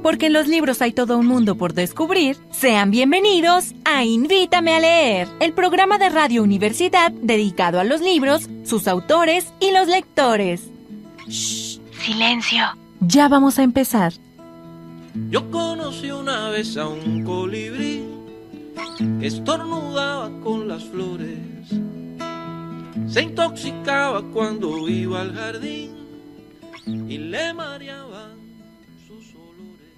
porque en los libros hay todo un mundo por descubrir, sean bienvenidos a Invítame a Leer, el programa de Radio Universidad dedicado a los libros, sus autores y los lectores. ¡Shh! ¡Silencio! Ya vamos a empezar. Yo conocí una vez a un colibrí que estornudaba con las flores, se intoxicaba cuando iba al jardín y le mareaban sus olores.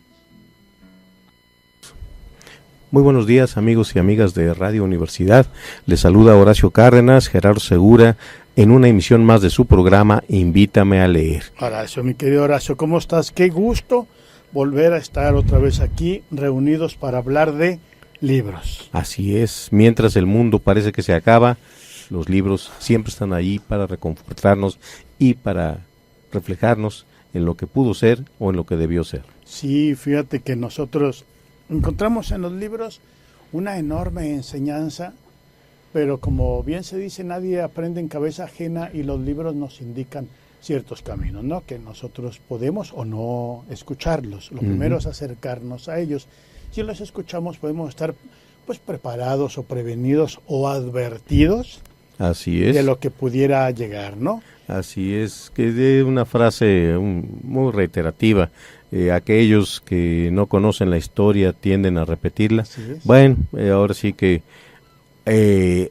Muy buenos días, amigos y amigas de Radio Universidad. Les saluda Horacio Cárdenas, Gerardo Segura, en una emisión más de su programa Invítame a Leer. Horacio, mi querido Horacio, ¿cómo estás? Qué gusto volver a estar otra vez aquí, reunidos para hablar de libros. Así es, mientras el mundo parece que se acaba, los libros siempre están ahí para reconfortarnos y para reflejarnos en lo que pudo ser o en lo que debió ser. Sí, fíjate que nosotros encontramos en los libros una enorme enseñanza, pero como bien se dice, nadie aprende en cabeza ajena y los libros nos indican ciertos caminos, ¿no? Que nosotros podemos o no escucharlos. Lo primero es acercarnos a ellos. Si los escuchamos podemos estar pues preparados o prevenidos o advertidos. Así es. De lo que pudiera llegar, ¿no? Así es, que de una frase muy reiterativa. Aquellos que no conocen la historia tienden a repetirla. Bueno, ahora sí que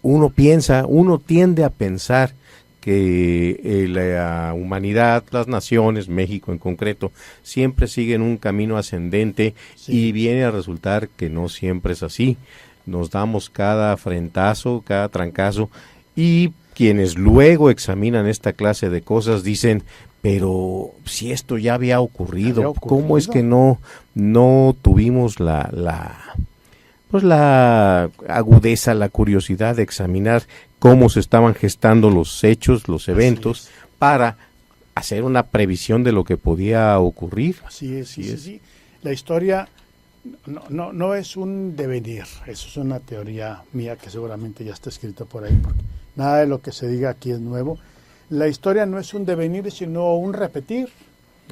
uno tiende a pensar que la humanidad, las naciones, México en concreto, siempre siguen un camino ascendente, y viene a resultar que no siempre es así. Nos damos cada afrentazo, cada trancazo, y quienes luego examinan esta clase de cosas dicen, pero si esto ya había ocurrido, ¿cómo es que no tuvimos la agudeza, la curiosidad de examinar cómo se estaban gestando los hechos, los eventos, para hacer una previsión de lo que podía ocurrir? Así es. La historia no es un devenir, eso es una teoría mía que seguramente ya está escrita por ahí, porque nada de lo que se diga aquí es nuevo. La historia no es un devenir, sino un repetir.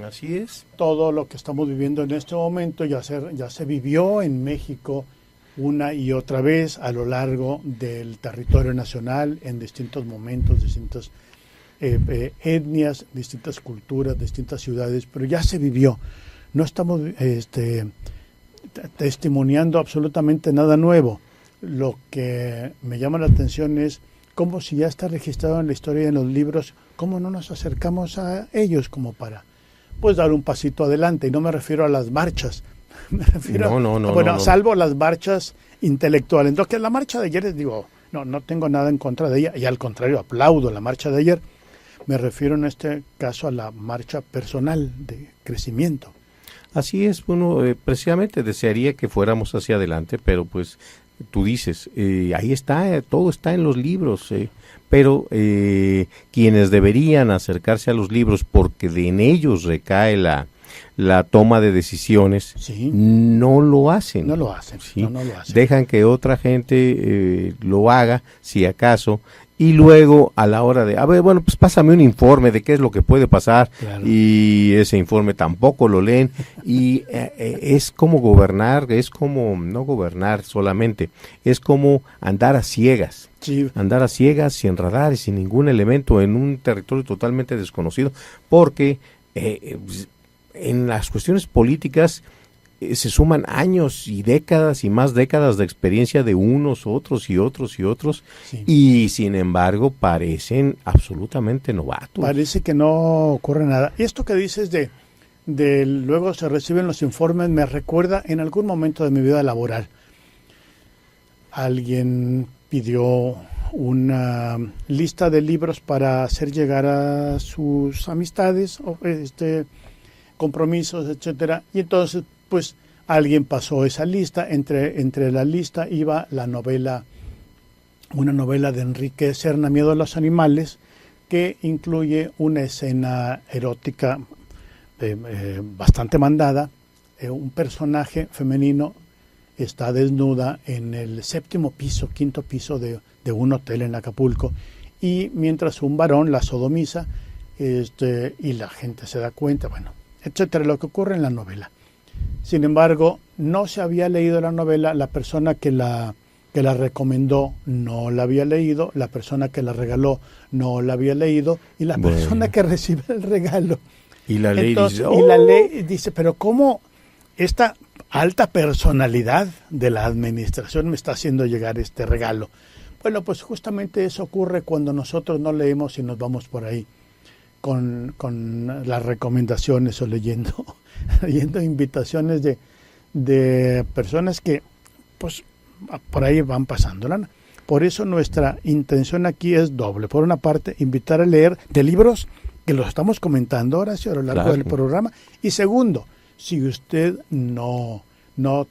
Así es. Todo lo que estamos viviendo en este momento ya se vivió en México una y otra vez a lo largo del territorio nacional, en distintos momentos, distintas etnias, distintas culturas, distintas ciudades, pero ya se vivió. No estamos testimoniando absolutamente nada nuevo. Lo que me llama la atención es cómo, si ya está registrado en la historia y en los libros, cómo no nos acercamos a ellos como para pues dar un pasito adelante. Y no me refiero a las marchas. Me refiero salvo las marchas intelectuales. Entonces, la marcha de ayer, no tengo nada en contra de ella, y al contrario, aplaudo la marcha de ayer. Me refiero en este caso a la marcha personal de crecimiento. Así es, uno precisamente desearía que fuéramos hacia adelante, pero pues tú dices, ahí está, todo está en los libros, pero quienes deberían acercarse a los libros porque en ellos recae la toma de decisiones, no lo hacen. No lo hacen. Dejan que otra gente lo haga, si acaso, y luego a la hora de, pues pásame un informe de qué es lo que puede pasar, y ese informe tampoco lo leen, y es como gobernar, es como no gobernar solamente, es como andar a ciegas. Andar a ciegas, sin radares, sin ningún elemento, en un territorio totalmente desconocido, porque en las cuestiones políticas se suman años y décadas y más décadas de experiencia de unos, otros y otros y otros, y sin embargo parecen absolutamente novatos. Parece que no ocurre nada. Y esto que dices de luego se reciben los informes me recuerda en algún momento de mi vida laboral. Alguien pidió una lista de libros para hacer llegar a sus amistades, compromisos, etcétera, y entonces pues alguien pasó esa lista. Entre la lista iba una novela de Enrique Serna, Miedo a los animales, que incluye una escena erótica bastante mandada. Un personaje femenino está desnuda en el quinto piso de un hotel en Acapulco, y mientras un varón la sodomiza, y la gente se da cuenta, etcétera, lo que ocurre en la novela. Sin embargo, no se había leído la novela, la persona que la recomendó no la había leído, la persona que la regaló no la había leído, y la persona que recibe el regalo y la ley dice, y la ley dice, pero ¿cómo esta alta personalidad de la administración me está haciendo llegar este regalo? Bueno, pues justamente eso ocurre cuando nosotros no leemos y nos vamos por ahí con las recomendaciones o leyendo invitaciones de personas que pues por ahí van pasándola. Por eso nuestra intención aquí es doble. Por una parte, invitar a leer de libros que los estamos comentando, Horacio, a lo largo del programa. Y segundo, si usted no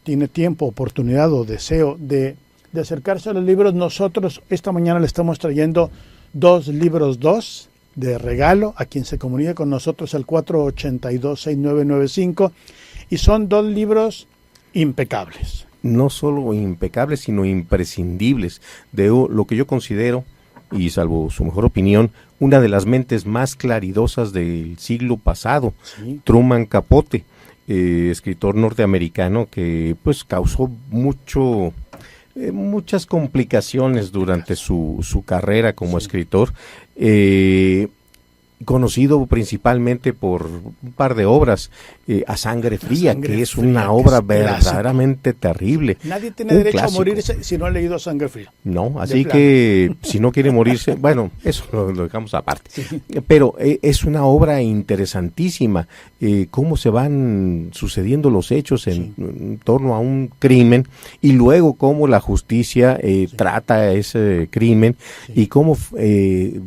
tiene tiempo, oportunidad o deseo de acercarse a los libros, nosotros esta mañana le estamos trayendo 2 libros de regalo a quien se comunique con nosotros al 482-6995, y son 2 libros impecables. No solo impecables, sino imprescindibles, de lo que yo considero, y salvo su mejor opinión, una de las mentes más claridosas del siglo pasado, sí. Truman Capote, escritor norteamericano que pues causó muchas complicaciones durante su carrera como escritor, conocido principalmente por un par de obras, A Sangre Fría, que es una obra verdaderamente terrible. Nadie tiene derecho a morirse si no ha leído A Sangre Fría. No, así que si no quiere morirse, bueno, eso lo dejamos aparte. Sí. Pero es una obra interesantísima, cómo se van sucediendo los hechos en torno a un crimen, y luego cómo la justicia trata ese crimen, y cómo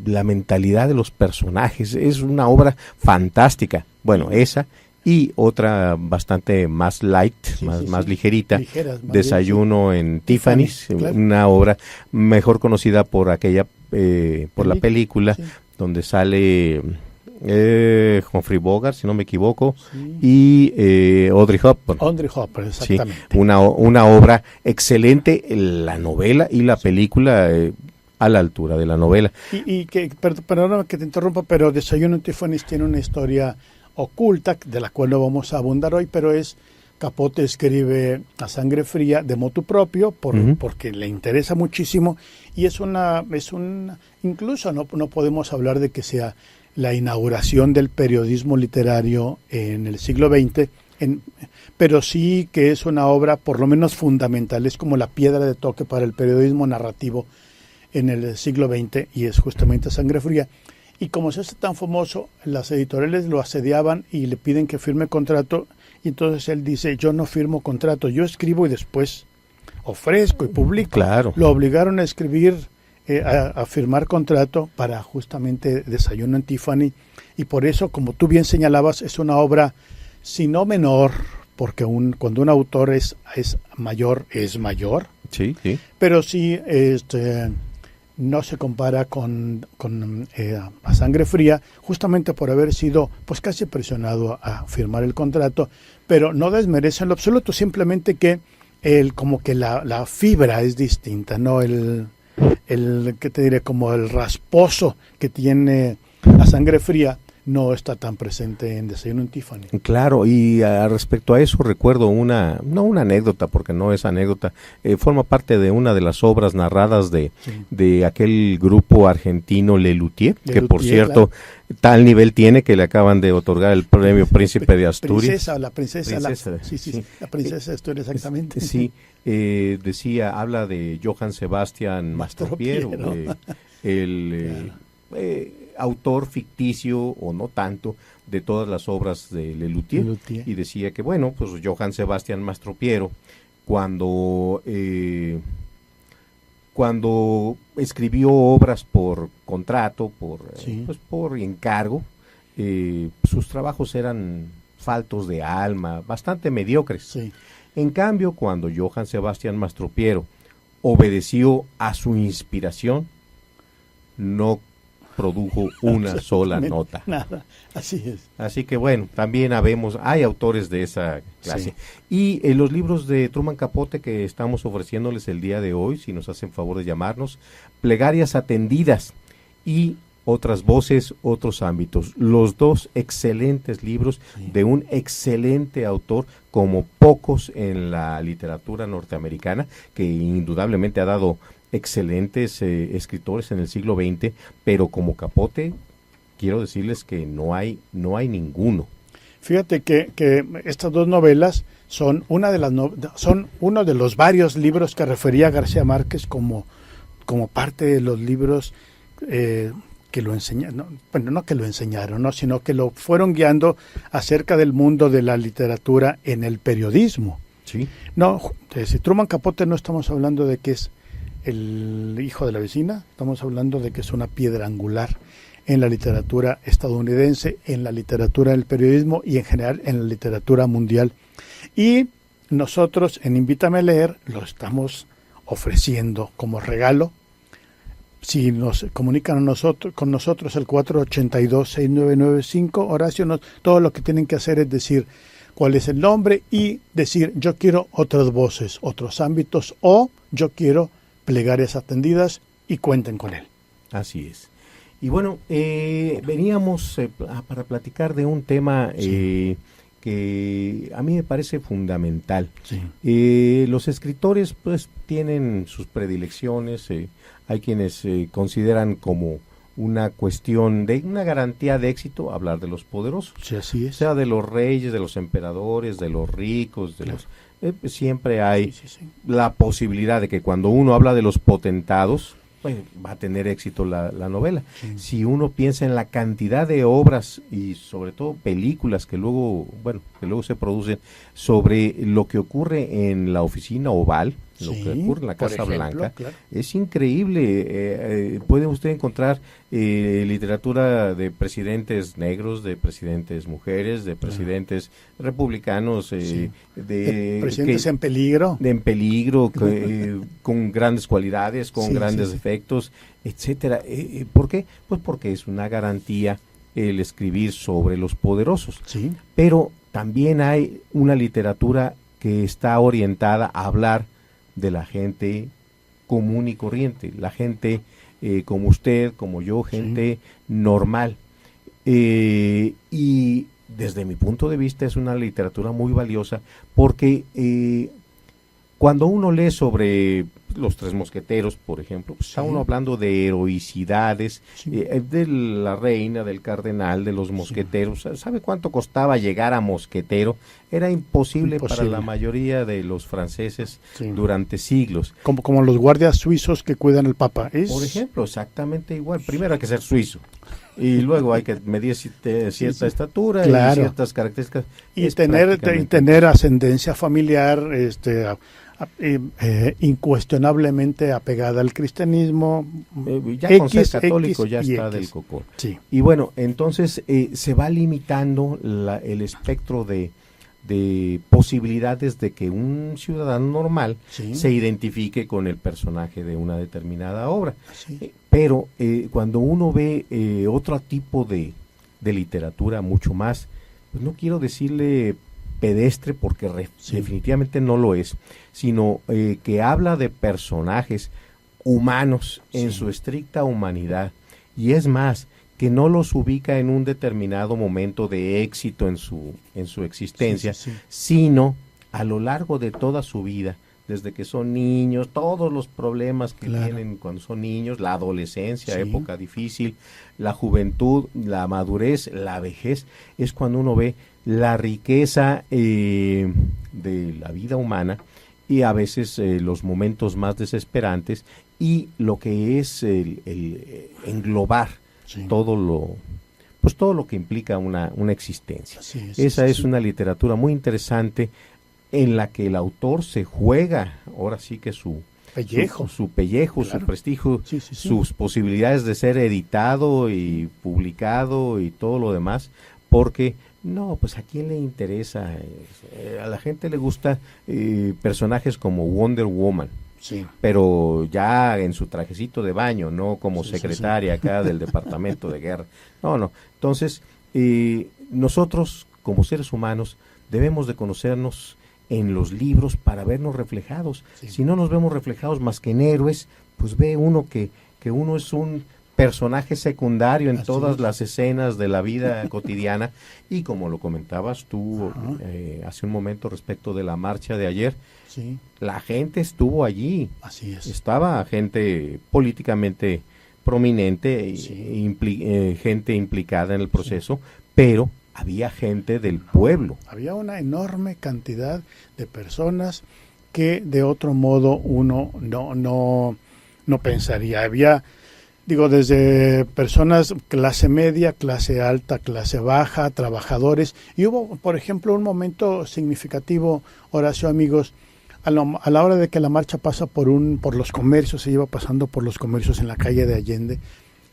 la mentalidad de los personajes. Es una obra fantástica. Bueno, esa y otra bastante más light, más ligerita, Desayuno bien, en Tiffany's, claro. Una obra mejor conocida por aquella, por la película, donde sale Humphrey Bogart, si no me equivoco, y Audrey Hepburn. Audrey Hepburn, exactamente. Sí, una obra excelente, la novela y la película a la altura de la novela. Y que, perdóname que te interrumpa, pero Desayuno en Tiffany's tiene una historia oculta, de la cual no vamos a abundar hoy, pero Capote escribe A Sangre Fría de motu propio, porque le interesa muchísimo, y incluso no podemos hablar de que sea la inauguración del periodismo literario en el siglo XX, pero sí que es una obra por lo menos fundamental, es como la piedra de toque para el periodismo narrativo en el siglo XX, y es justamente Sangre Fría. Y como se hace tan famoso, las editoriales lo asediaban y le piden que firme contrato, y entonces él dice, yo no firmo contrato, yo escribo y después ofrezco y publico. Claro. Lo obligaron a escribir, a firmar contrato para justamente Desayuno en Tiffany, y por eso, como tú bien señalabas, es una obra, si no menor, porque cuando un autor es mayor, es mayor. Sí. Pero sí, no se compara con A Sangre Fría, justamente por haber sido pues casi presionado a firmar el contrato, pero no desmerece en lo absoluto, simplemente que como que la fibra es distinta, ¿no? ¿Qué te diré? Como el rasposo que tiene A Sangre Fría no está tan presente en Desayuno en Tiffany. Claro, y respecto a eso recuerdo no una anécdota, porque no es anécdota, forma parte de una de las obras narradas de aquel grupo argentino Lelutier, que por cierto, claro, tal nivel tiene que le acaban de otorgar el premio Príncipe de Asturias. La princesa de Asturias, exactamente. Sí, habla de Johann Sebastian Mastropiero, el autor ficticio, o no tanto, de todas las obras de Lelutier, y decía que, bueno, pues Johann Sebastian Mastropiero, cuando escribió obras por contrato, por encargo, sus trabajos eran faltos de alma, bastante mediocres. Sí. En cambio, cuando Johann Sebastian Mastropiero obedeció a su inspiración, no produjo una sola nota. Nada, así es. Así que bueno, también hay autores de esa clase. Sí. Y los libros de Truman Capote que estamos ofreciéndoles el día de hoy, si nos hacen favor de llamarnos, Plegarias Atendidas y Otras voces, otros ámbitos. Los dos excelentes libros de un excelente autor, como pocos en la literatura norteamericana, que indudablemente ha dado excelentes escritores en el siglo XX, pero como Capote, quiero decirles que no hay ninguno. Fíjate que estas dos novelas son son uno de los varios libros que refería García Márquez como parte de los libros que lo enseñaron, bueno, no que lo enseñaron, ¿no?, sino que lo fueron guiando acerca del mundo de la literatura en el periodismo. Sí. No, si Truman Capote no estamos hablando de que es el hijo de la vecina, estamos hablando de que es una piedra angular en la literatura estadounidense, en la literatura del periodismo y en general en la literatura mundial. Y nosotros en Invítame a Leer lo estamos ofreciendo como regalo. Si nos comunican con nosotros el 482-6995, Horacio, todo lo que tienen que hacer es decir cuál es el nombre y decir yo quiero otras voces, otros ámbitos, o yo quiero Plegarias Atendidas, y cuenten con él. Así es. Y bueno, veníamos para platicar de un tema que a mí me parece fundamental. Sí. Los escritores pues tienen sus predilecciones, hay quienes consideran como una cuestión de una garantía de éxito hablar de los poderosos. Sí, así es. O sea, de los reyes, de los emperadores, de los ricos, de los siempre hay la posibilidad de que cuando uno habla de los potentados, pues va a tener éxito la novela. Sí. Si uno piensa en la cantidad de obras y sobre todo películas que luego se producen sobre lo que ocurre en la oficina Oval, lo que ocurre en la Casa Blanca, claro. Es increíble. Puede usted encontrar literatura de presidentes negros, de presidentes mujeres, de presidentes republicanos, de presidentes en peligro. En peligro, con grandes cualidades, con grandes efectos, etcétera. ¿Por qué? Pues porque es una garantía el escribir sobre los poderosos. Sí. Pero también hay una literatura que está orientada a hablar de la gente común y corriente, la gente como usted, como yo, gente normal. Y desde mi punto de vista es una literatura muy valiosa porque cuando uno lee sobre los Tres Mosqueteros, por ejemplo, pues está uno hablando de heroicidades, de la reina, del cardenal, de los mosqueteros. ¿Sabe cuánto costaba llegar a mosquetero? Era imposible para la mayoría de los franceses durante siglos. Como los guardias suizos que cuidan al Papa. Por ejemplo, exactamente igual. Primero hay que ser suizo. Y luego hay que medir cierta estatura y ciertas características. Y tener ascendencia familiar, incuestionablemente apegada al cristianismo. Ya con ser católico ya está del cocor. Sí. Y bueno, entonces se va limitando el espectro de posibilidades de que un ciudadano normal se identifique con el personaje de una determinada obra. Pero cuando uno ve otro tipo de literatura mucho más, pues no quiero decirle pedestre porque definitivamente no lo es, sino que habla de personajes humanos en su estricta humanidad, y es más, que no los ubica en un determinado momento de éxito en su existencia, sino a lo largo de toda su vida, desde que son niños, todos los problemas que tienen cuando son niños, la adolescencia, época difícil, la juventud, la madurez, la vejez, es cuando uno ve la riqueza de la vida humana y a veces los momentos más desesperantes y lo que es el englobar todo lo que implica una existencia. Esa es una literatura muy interesante en la que el autor se juega, ahora sí que su pellejo, su prestigio, sus posibilidades de ser editado y publicado y todo lo demás, porque pues a quién le interesa, a la gente le gusta personajes como Wonder Woman. Pero ya en su trajecito de baño, no como secretaria acá del departamento de guerra. No. Entonces, nosotros como seres humanos debemos de conocernos en los libros para vernos reflejados. Si no nos vemos reflejados más que en héroes, pues ve uno que uno es un personaje secundario en Así todas es. las escenas de la vida cotidiana. Y como lo comentabas tú hace un momento respecto de la marcha de ayer, Sí, la gente estuvo allí. así es. Estaba gente políticamente prominente, Sí. gente implicada en el proceso, pero había gente del pueblo. Había una enorme cantidad de personas que de otro modo uno no pensaría. Había, digo, desde personas clase media, clase alta, clase baja, trabajadores. Y hubo, por ejemplo, un momento significativo, Horacio, amigos, a la hora de que la marcha pasa por los comercios, se iba pasando por los comercios en la calle de Allende,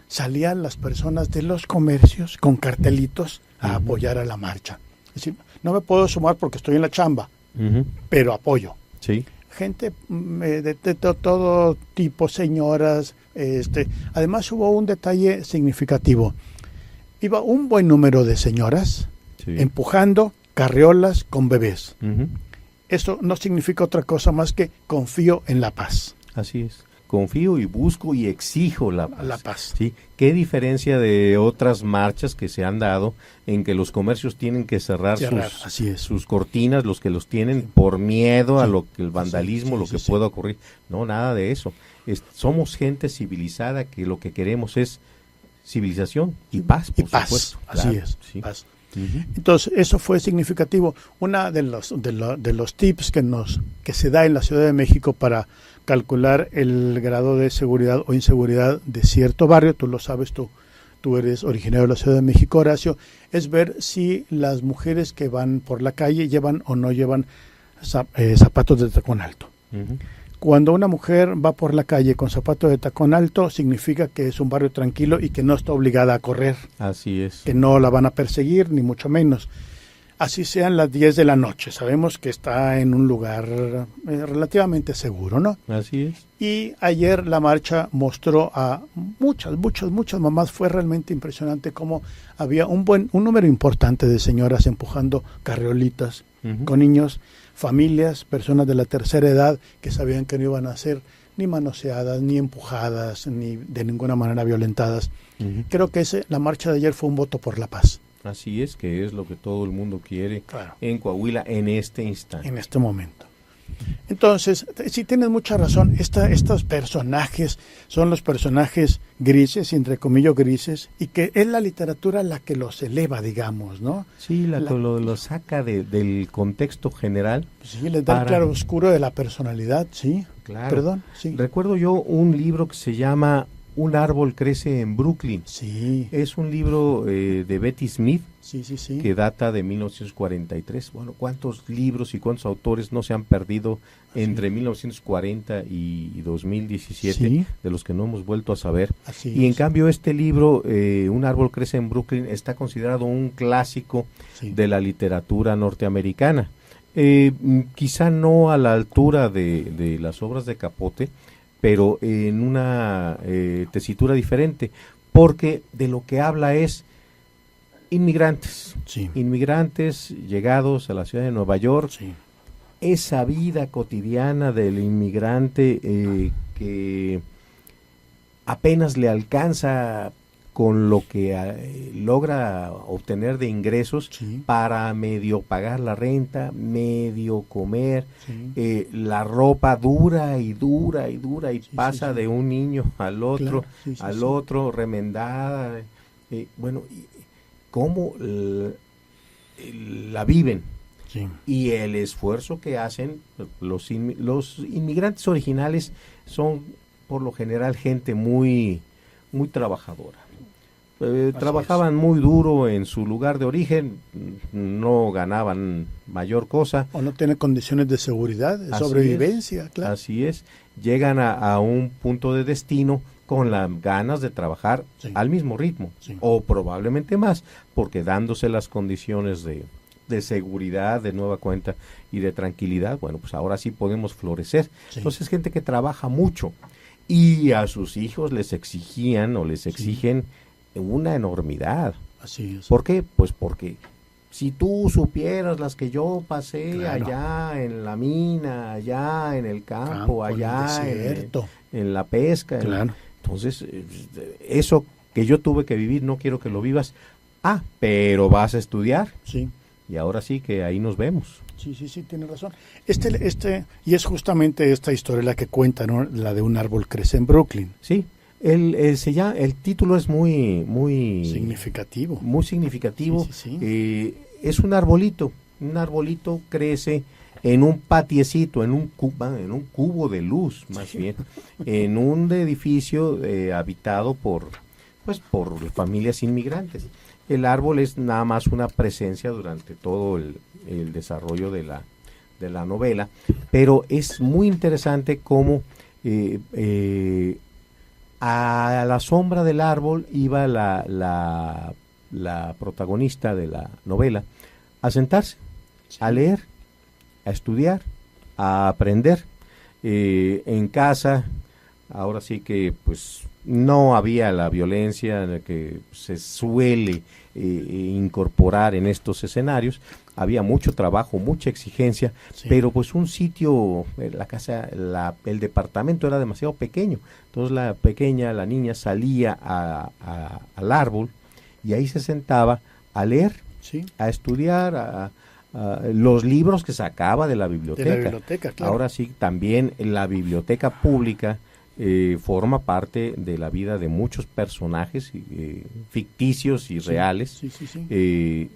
salían las personas de los comercios con cartelitos a apoyar a la marcha. Es decir, no me puedo sumar porque estoy en la chamba, pero apoyo. Sí. Gente de todo tipo, señoras. Además hubo un detalle significativo. Iba un buen número de señoras Sí. empujando carriolas con bebés. Ujú. Eso no significa otra cosa más que confío en la paz. Así es. Confío y busco y exijo la paz. La paz. ¿Sí? ¿Qué diferencia de otras marchas que se han dado en que los comercios tienen que cerrar Así es. sus cortinas, los que los tienen por miedo a Sí. lo que el vandalismo, Sí, lo sí, que sí. pueda ocurrir? No, nada de eso. Somos gente civilizada que lo que queremos es civilización y paz, por Y paz. supuesto. Así Claro, es. sí. Paz. Ujú. Entonces, eso fue significativo. Una de los tips que se da en la Ciudad de México para calcular el grado de seguridad o inseguridad de cierto barrio, tú lo sabes, tú eres originario de la Ciudad de México, Horacio, es ver si las mujeres que van por la calle llevan o no llevan zapatos de tacón alto. Ujú. Cuando una mujer va por la calle con zapatos de tacón alto, significa que es un barrio tranquilo y que no está obligada a correr, Así es. que no la van a perseguir, ni mucho menos. Así sean las 10 de la noche, sabemos que está en un lugar relativamente seguro, ¿no? Así es. Y ayer la marcha mostró a muchas mamás, fue realmente impresionante cómo había un número importante de señoras empujando carriolitas Ujú. con niños, familias, personas de la tercera edad que sabían que no iban a ser ni manoseadas, ni empujadas, ni de ninguna manera violentadas. Ujú. Creo que la marcha de ayer fue un voto por la paz. Así es, que es lo que todo el mundo quiere Claro. en Coahuila en este instante. En este momento. Entonces, sí tienes mucha razón, estos personajes son los personajes grises, entre comillas grises, y que es la literatura la que los eleva, digamos, ¿no? Sí, lo saca del contexto general. Sí, les da el claro oscuro de la personalidad, sí. Claro. Perdón, sí. Recuerdo yo un libro que se llama Un árbol crece en Brooklyn. Sí, Es un libro de Betty Smith sí. que data de 1943. Bueno, ¿cuántos libros y cuántos autores no se han perdido entre 1940 y 2017 Sí. de los que no hemos vuelto a saber? así Y en es. cambio este libro, Un árbol crece en Brooklyn, está considerado un clásico Sí. de la literatura norteamericana. Quizá no a la altura de las obras de Capote, pero en una tesitura diferente, porque de lo que habla es inmigrantes, Sí. inmigrantes llegados a la ciudad de Nueva York, Sí. esa vida cotidiana del inmigrante que apenas le alcanza con lo que logra obtener de ingresos Sí. para medio pagar la renta, medio comer, Sí. la ropa dura y Sí, pasa sí. de un niño al otro, Claro, sí, sí, al sí. otro, remendada. Bueno, ¿cómo la viven? Sí. Y el esfuerzo que hacen los inmigrantes originales son por lo general gente muy trabajadora. Trabajaban muy duro en su lugar de origen, no ganaban mayor cosa. O no tiene condiciones de seguridad, de Así sobrevivencia, claro. Así es, llegan a un punto de destino con las ganas de trabajar Sí. al mismo ritmo, Sí. o probablemente más, porque dándose las condiciones de seguridad, de nueva cuenta y de tranquilidad, bueno, pues ahora sí podemos florecer. Sí. Entonces, gente que trabaja mucho y a sus hijos les exigían o les exigen una enormidad. Así es. ¿Por qué? Pues porque si tú supieras las que yo pasé Claro. allá en la mina, allá en el campo, En el allá desierto. en la pesca, Claro. Entonces, eso que yo tuve que vivir, no quiero que lo vivas. Pero vas a estudiar. Sí. Y ahora sí que ahí nos vemos. Sí, tiene razón. Y es justamente esta historia la que cuenta, ¿no? La de un árbol crece en Brooklyn. Sí. El título es muy significativo. Muy significativo. Sí. Es un arbolito. Un arbolito crece en un patiecito, en un cubo de luz, más bien, en un edificio habitado por familias inmigrantes. El árbol es nada más una presencia durante todo el desarrollo de la novela, pero es muy interesante cómo a la sombra del árbol iba la protagonista de la novela a sentarse, a leer, a estudiar, a aprender. En casa, ahora sí que pues no había la violencia que se suele incorporar en estos escenarios. Había mucho trabajo, mucha exigencia, pero pues un sitio, la casa, el departamento era demasiado pequeño. Entonces la niña salía al árbol y ahí se sentaba a leer, a estudiar, los libros que sacaba de la biblioteca. Claro. Ahora sí, también la biblioteca pública forma parte de la vida de muchos personajes ficticios y reales.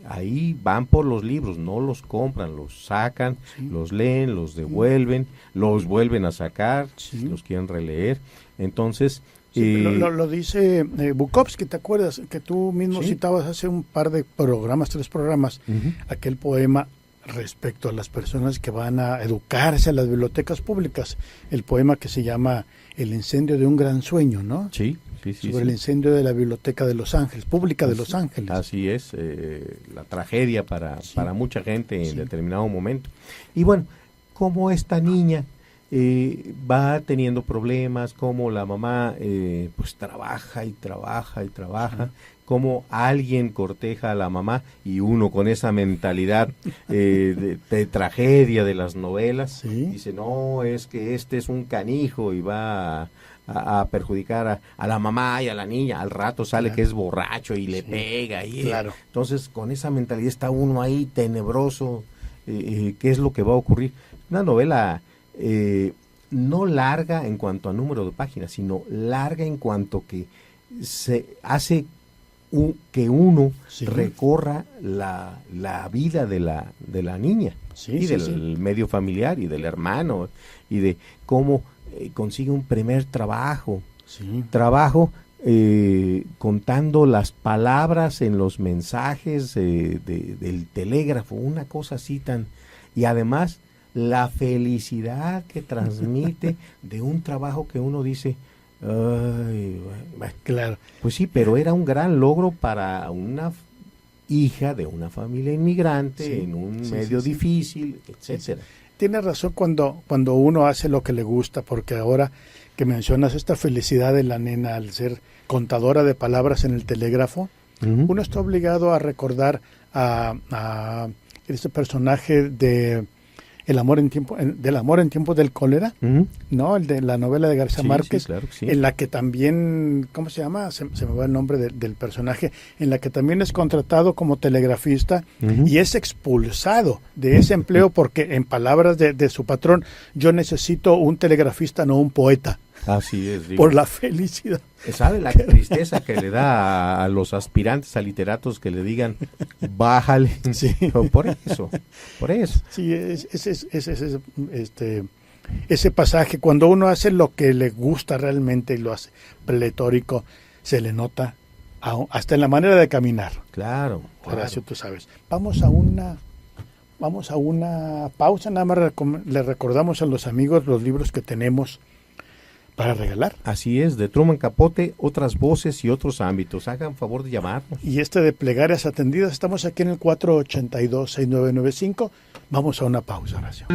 Ahí van por los libros, no los compran, los sacan, los leen, los devuelven, los vuelven a sacar, los quieren releer. Entonces... lo dice Bukowski, ¿te acuerdas? Que tú mismo citabas hace un par de programas, 3 programas, aquel poema respecto a las personas que van a educarse a las bibliotecas públicas, el poema que se llama El incendio de un gran sueño, ¿no? Sí. Sobre el incendio de la Biblioteca de Los Ángeles, pública de Los Ángeles. Así es, la tragedia para mucha gente en determinado momento. Y bueno, como esta niña va teniendo problemas, como la mamá pues trabaja, como alguien corteja a la mamá y uno con esa mentalidad de tragedia de las novelas dice, no, es que este es un canijo y va a perjudicar a la mamá y a la niña, al rato sale que es borracho y le pega entonces con esa mentalidad está uno ahí tenebroso, ¿qué es lo que va a ocurrir? Una novela no larga en cuanto a número de páginas, sino larga en cuanto que se hace que uno recorra la vida de la niña y del medio familiar y del hermano y de cómo consigue un primer trabajo contando las palabras en los mensajes del telégrafo, una cosa así y además la felicidad que transmite de un trabajo que uno dice, claro, pues sí, pero era un gran logro para una hija de una familia inmigrante en un medio difícil, etcétera. Tiene razón cuando uno hace lo que le gusta, porque ahora que mencionas esta felicidad de la nena al ser contadora de palabras en el telégrafo, uno está obligado a recordar a este personaje de del amor en tiempos del cólera, ¿no? El de la novela de García Márquez, claro que en la que también, ¿cómo se llama? Se me va el nombre del personaje, en la que también es contratado como telegrafista y es expulsado de ese empleo porque, en palabras de su patrón, yo necesito un telegrafista, no un poeta. Así es. Por la felicidad. ¿Sabe la tristeza que le da a los aspirantes a literatos que le digan, bájale? Por eso. Sí, ese pasaje, cuando uno hace lo que le gusta realmente y lo hace pletórico, se le nota hasta en la manera de caminar. Claro. Horacio, tú sabes. Vamos a una pausa, nada más le recordamos a los amigos los libros que tenemos para regalar. Así es, de Truman Capote, otras voces y otros ámbitos. Hagan favor de llamarnos. Y de Plegarias Atendidas, estamos aquí en el 482-6995. Vamos a una pausa, Horacio.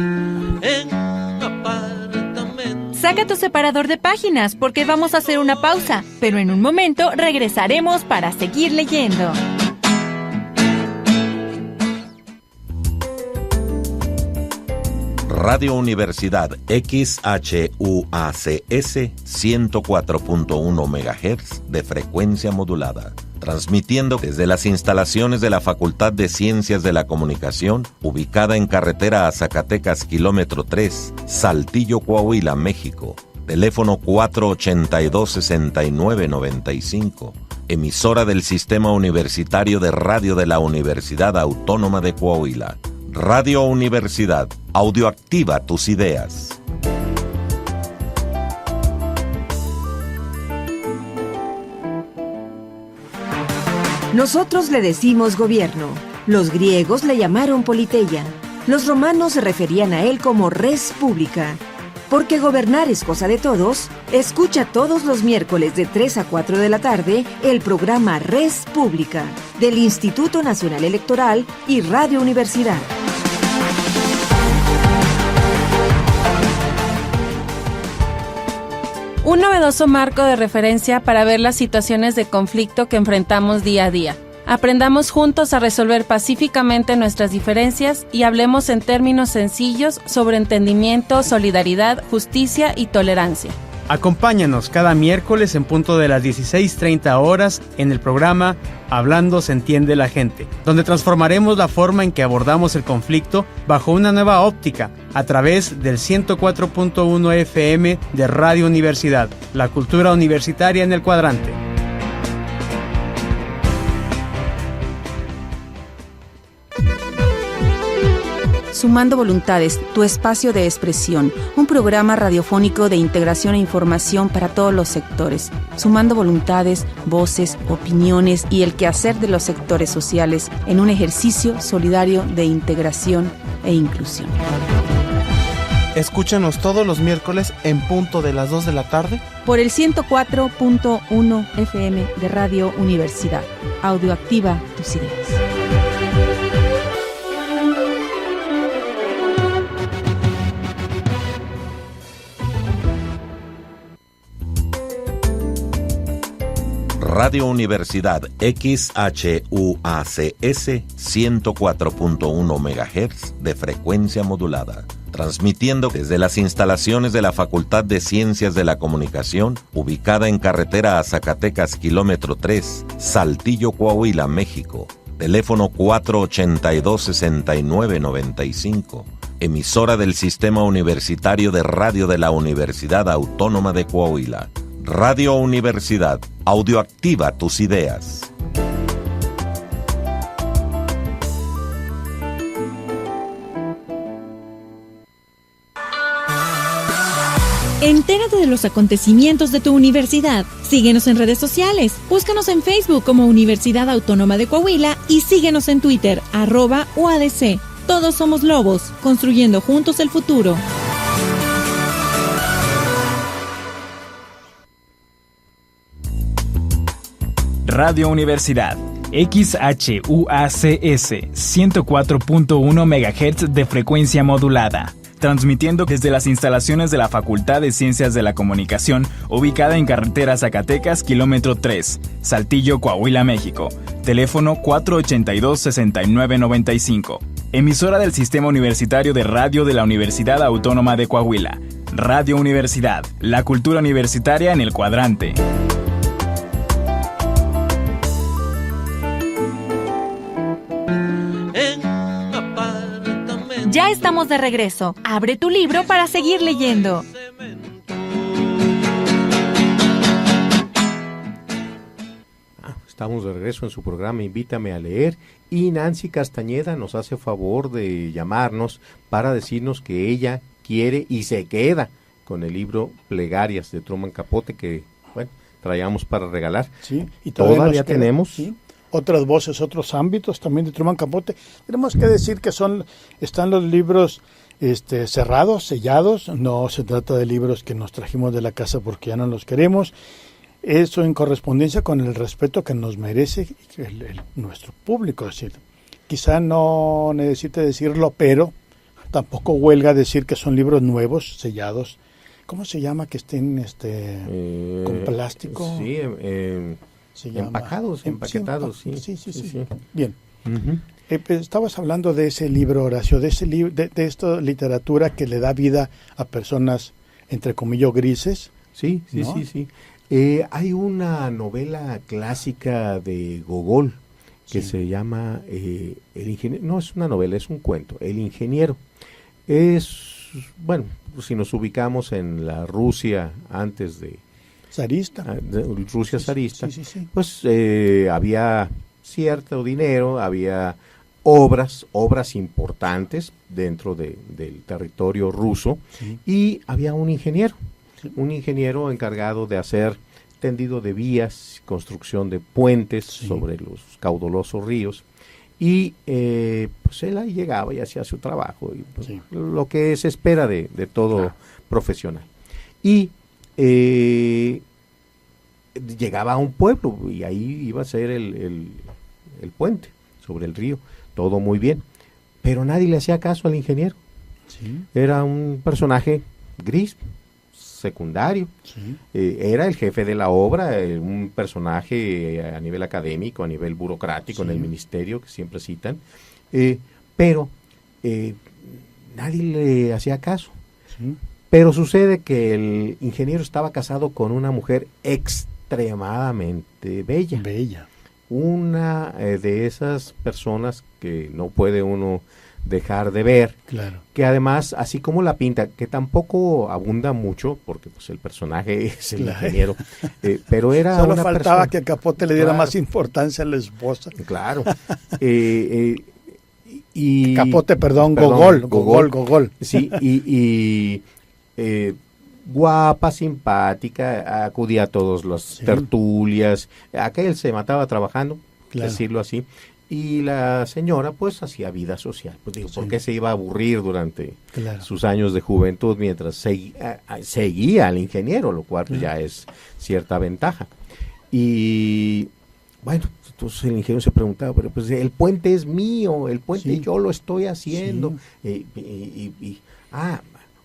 Saca tu separador de páginas porque vamos a hacer una pausa, pero en un momento regresaremos para seguir leyendo. Radio Universidad XHUACS 104.1 MHz de frecuencia modulada, transmitiendo desde las instalaciones de la Facultad de Ciencias de la Comunicación, ubicada en carretera a Zacatecas, kilómetro 3, Saltillo, Coahuila, México. Teléfono 482-6995. Emisora del Sistema Universitario de Radio de la Universidad Autónoma de Coahuila. Radio Universidad, audioactiva tus ideas. Nosotros le decimos gobierno. Los griegos le llamaron politeia. Los romanos se referían a él como res publica. Porque gobernar es cosa de todos, escucha todos los miércoles de 3 a 4 de la tarde el programa Res Pública del Instituto Nacional Electoral y Radio Universidad. Un novedoso marco de referencia para ver las situaciones de conflicto que enfrentamos día a día. Aprendamos juntos a resolver pacíficamente nuestras diferencias y hablemos en términos sencillos sobre entendimiento, solidaridad, justicia y tolerancia. Acompáñanos cada miércoles en punto de las 16:30 horas en el programa Hablando se entiende la gente, donde transformaremos la forma en que abordamos el conflicto bajo una nueva óptica a través del 104.1 FM de Radio Universidad, la cultura universitaria en el cuadrante. Sumando Voluntades, tu espacio de expresión, un programa radiofónico de integración e información para todos los sectores. Sumando voluntades, voces, opiniones y el quehacer de los sectores sociales en un ejercicio solidario de integración e inclusión. Escúchanos todos los miércoles en punto de las 2 de la tarde por el 104.1 FM de Radio Universidad. Audioactiva tus ideas. Radio Universidad XHUACS 104.1 MHz de frecuencia modulada, transmitiendo desde las instalaciones de la Facultad de Ciencias de la Comunicación, ubicada en carretera a Zacatecas, kilómetro 3, Saltillo, Coahuila, México. Teléfono 482-6995. Emisora del Sistema Universitario de Radio de la Universidad Autónoma de Coahuila. Radio Universidad, audioactiva tus ideas. Entérate de los acontecimientos de tu universidad. Síguenos en redes sociales. Búscanos en Facebook como Universidad Autónoma de Coahuila y síguenos en Twitter, @UADC. Todos somos lobos, construyendo juntos el futuro. Radio Universidad, XHUACS 104.1 MHz de frecuencia modulada, transmitiendo desde las instalaciones de la Facultad de Ciencias de la Comunicación, ubicada en carretera Zacatecas, kilómetro 3, Saltillo, Coahuila, México. Teléfono 482-6995. Emisora del Sistema Universitario de Radio de la Universidad Autónoma de Coahuila. Radio Universidad, la cultura universitaria en el cuadrante. Ya estamos de regreso. Abre tu libro para seguir leyendo. Estamos de regreso en su programa Invítame a leer y Nancy Castañeda nos hace favor de llamarnos para decirnos que ella quiere y se queda con el libro Plegarias de Truman Capote que, bueno, traíamos para regalar. Sí, y todavía tenemos... ¿sí? Otras voces, otros ámbitos también de Truman Capote. Tenemos que decir que están los libros cerrados, sellados. No se trata de libros que nos trajimos de la casa porque ya no los queremos. Eso en correspondencia con el respeto que nos merece nuestro público. Es decir, quizá no necesite decirlo, pero tampoco huelga decir que son libros nuevos, sellados. ¿Cómo se llama que estén con plástico? Sí, empacados, empaquetados, sí. Sí. Bien. Uh-huh. Estabas hablando de ese libro, Horacio, de esta literatura que le da vida a personas, entre comillas, grises. Sí, ¿no? sí. Hay una novela clásica de Gogol que se llama El ingeniero. No es una novela, es un cuento. El ingeniero. Bueno, si nos ubicamos en la Rusia antes de zarista, Rusia zarista, sí. pues había cierto dinero, había obras importantes dentro del territorio ruso, y había un ingeniero encargado de hacer tendido de vías, construcción de puentes sobre los caudalosos ríos, y pues él ahí llegaba y hacía su trabajo, y, pues, lo que se espera de todo profesional. Y llegaba a un pueblo y ahí iba a ser el puente sobre el río, todo muy bien, pero nadie le hacía caso al ingeniero. Era un personaje gris, secundario, era el jefe de la obra, un personaje a nivel académico, a nivel burocrático en el ministerio, que siempre citan, pero nadie le hacía caso. Pero sucede que el ingeniero estaba casado con una mujer extremadamente bella. Una de esas personas que no puede uno dejar de ver, que además, así como la pinta, que tampoco abunda mucho, porque pues el personaje es el ingeniero, pero era solo una faltaba persona, que Capote le diera más importancia a la esposa. Claro. Y Capote, Gogol. Sí, y guapa, simpática, acudía a todas las tertulias, aquel se mataba trabajando, decirlo así, y la señora pues hacía vida social, pues digo, ¿por qué se iba a aburrir durante sus años de juventud mientras seguía al ingeniero, lo cual pues, ya es cierta ventaja? Y bueno, entonces el ingeniero se preguntaba, pero pues el puente es mío, el puente yo lo estoy haciendo,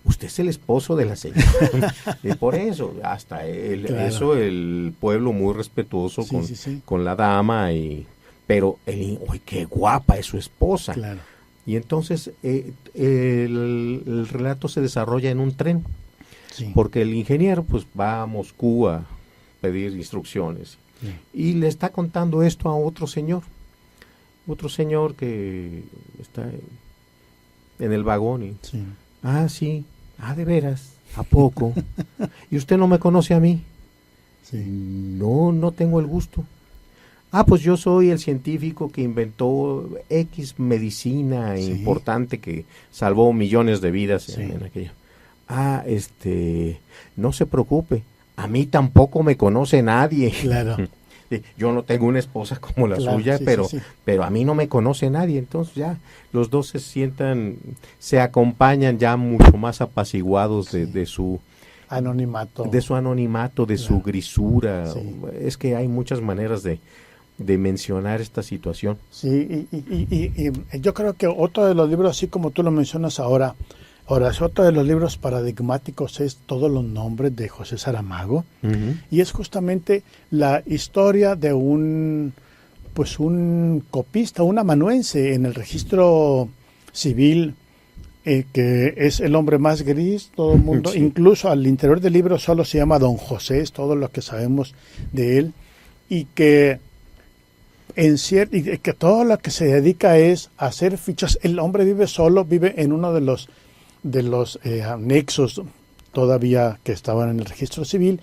usted es el esposo de la señora. Por eso, hasta eso el pueblo muy respetuoso con la dama, pero qué guapa es su esposa. Y entonces el relato se desarrolla en un tren, porque el ingeniero pues va a Moscú a pedir instrucciones y le está contando esto a otro señor que está en el vagón ¿de veras? ¿A poco? ¿Y usted no me conoce a mí? No tengo el gusto. Pues yo soy el científico que inventó X medicina importante que salvó millones de vidas en aquello. No se preocupe, a mí tampoco me conoce nadie. Yo no tengo una esposa como la suya, pero a mí no me conoce nadie. Entonces ya los dos se acompañan ya mucho más apaciguados de su anonimato, de su grisura. Es que hay muchas maneras de mencionar esta situación. Y yo creo que otro de los libros, así como tú lo mencionas ahora, otro de los libros paradigmáticos es Todos los nombres de José Saramago, y es justamente la historia de un copista, un amanuense en el registro civil, que es el hombre más gris, todo el mundo, incluso al interior del libro solo se llama Don José, es todo lo que sabemos de él, y que que todo lo que se dedica es a hacer fichas. El hombre vive solo, vive en uno de los anexos todavía que estaban en el registro civil,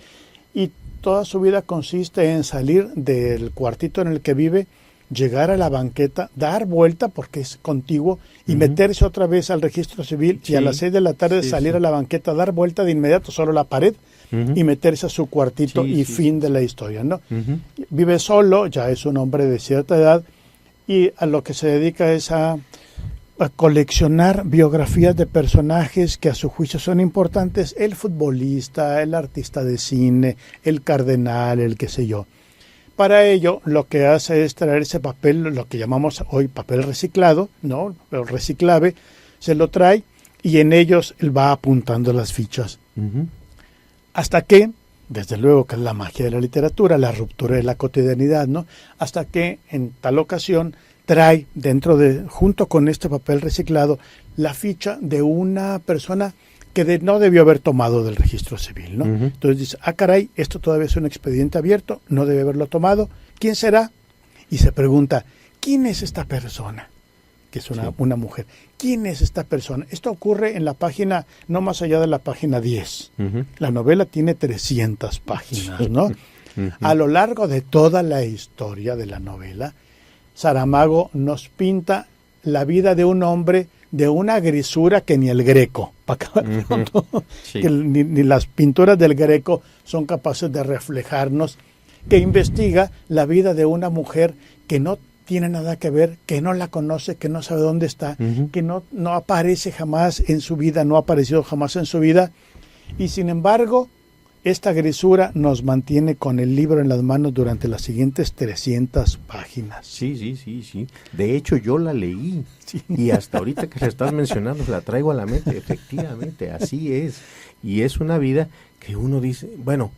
y toda su vida consiste en salir del cuartito en el que vive, llegar a la banqueta, dar vuelta porque es contiguo y meterse otra vez al registro civil, y a las 6 de la tarde salir a la banqueta, dar vuelta de inmediato solo la pared y meterse a su cuartito fin de la historia, ¿no? Vive solo, ya es un hombre de cierta edad, y a lo que se dedica es a coleccionar biografías de personajes que a su juicio son importantes: el futbolista, el artista de cine, el cardenal, el qué sé yo. Para ello, lo que hace es traer ese papel, lo que llamamos hoy papel reciclado, ¿no? El reciclable, se lo trae y en ellos él va apuntando las fichas. Hasta que, desde luego que es la magia de la literatura, la ruptura de la cotidianidad, ¿no? Hasta que en tal ocasión trae junto con este papel reciclado, la ficha de una persona que no debió haber tomado del registro civil, ¿no? Ujú. Entonces dice, caray, esto todavía es un expediente abierto, no debe haberlo tomado, ¿quién será? Y se pregunta, ¿quién es esta persona? Que es una mujer. ¿Quién es esta persona? Esto ocurre en la página, no más allá de la página 10. Ujú. La novela tiene 300 páginas, ¿no? Ujú. A lo largo de toda la historia de la novela, Saramago nos pinta la vida de un hombre de una grisura que ni el Greco, para acabar pronto, Sí. que ni las pinturas del Greco son capaces de reflejarnos, que investiga la vida de una mujer que no tiene nada que ver, que no la conoce, que no sabe dónde está, Ujú. que no aparece jamás en su vida, no ha aparecido jamás en su vida, y sin embargo, esta grisura nos mantiene con el libro en las manos durante las siguientes 300 páginas. Sí. De hecho, yo la leí y hasta ahorita que la estás mencionando la traigo a la mente. Efectivamente, así es. Y es una vida que uno dice, bueno,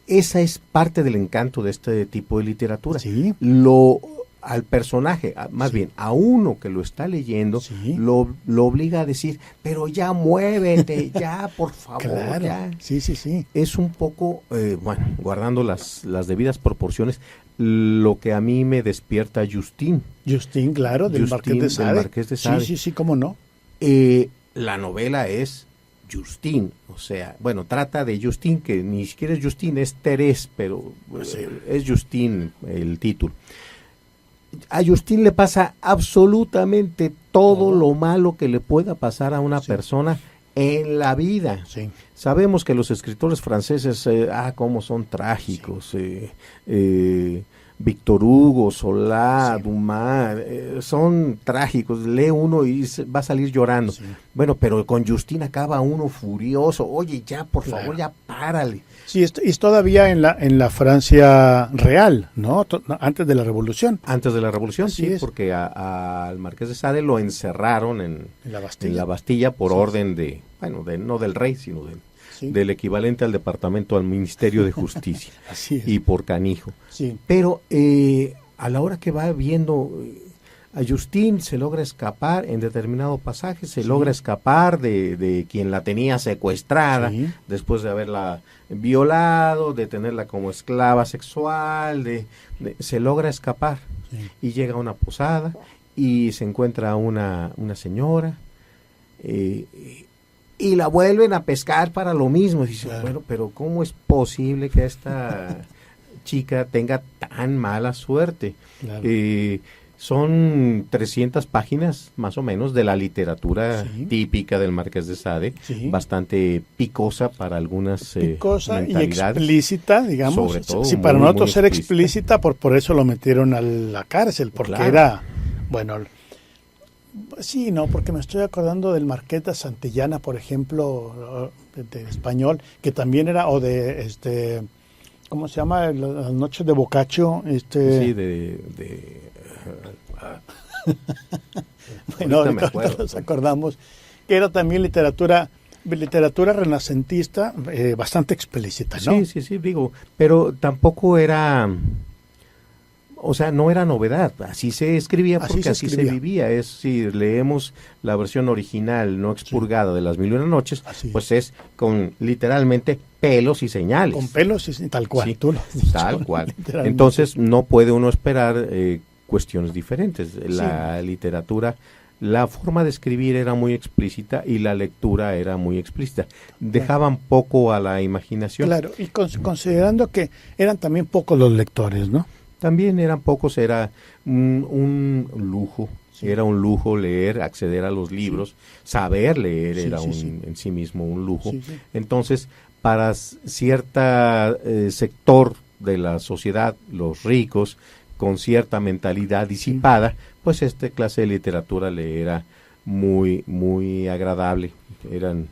esa es parte del encanto de este tipo de literatura. Sí. Al personaje, más bien a uno que lo está leyendo, Sí. lo obliga a decir, pero ya muévete, ya, por favor, Claro, ya. sí. Es un poco, bueno, guardando las debidas proporciones, lo que a mí me despierta Justín. Justín, claro, del Justín, Marqués de Sade. del Marqués de Sade. Sí, cómo no. La novela es Justín, o sea, bueno, trata de Justín, que ni siquiera es Justín, es Terés, pero es Justín el título. A Justín le pasa absolutamente todo lo malo que le pueda pasar a una persona en la vida. Sí. Sabemos que los escritores franceses, cómo son trágicos. Víctor Hugo, Solá, Dumas, son trágicos. Lee uno y va a salir llorando. Sí. Bueno, pero con Justín acaba uno furioso. Oye, ya, por favor, ya párale. Sí, es todavía en la Francia real, ¿no? Antes de la Revolución. Antes de la Revolución, Así sí, es. porque al Marqués de Sade lo encerraron en la Bastilla. por orden no del rey, sino del equivalente al departamento, al Ministerio de Justicia. Así es. Y por canijo. Sí. Pero a la hora que va viendo a Justín, se logra escapar en determinado pasaje, logra escapar de quien la tenía secuestrada, después de haberla violado, de tenerla como esclava sexual, se logra escapar y llega a una posada y se encuentra una señora y la vuelven a pescar para lo mismo. Dice, bueno, pero ¿cómo es posible que esta chica tenga tan mala suerte? Claro. Son 300 páginas más o menos de la literatura típica del Marqués de Sade, bastante picosa para algunas picosa y mentalidades. Explícita, digamos. Sobre todo, sí, para muy, nosotros muy ser explícita. por eso lo metieron a la cárcel, porque Claro. era, bueno, sí, no, porque me estoy acordando del Marqués de Santillana, por ejemplo, de español, que también era, o de, ¿cómo se llama? Las noches de Boccaccio, Sí, bueno, ahorita me ahorita acuerdo. nos acordamos que era también literatura renacentista, bastante explícita, ¿no? Sí, digo, pero tampoco era, o sea, no era novedad, así se escribía porque así se vivía. Es si leemos la versión original no expurgada de Las Mil y Una Noches, pues es con literalmente pelos y señales. Con pelos y tal cual. Sí, tú lo has dicho, tal cual. literalmente. Entonces no puede uno esperar cuestiones diferentes. La literatura, la forma de escribir era muy explícita y la lectura era muy explícita. Dejaban poco a la imaginación. Claro, y considerando que eran también pocos los lectores, ¿no? También eran pocos, era un lujo. Era un lujo leer, acceder a los libros, saber leer en sí mismo un lujo. Entonces, para cierto sector de la sociedad, los ricos, con cierta mentalidad disipada, pues esta clase de literatura le era muy, muy agradable. Eran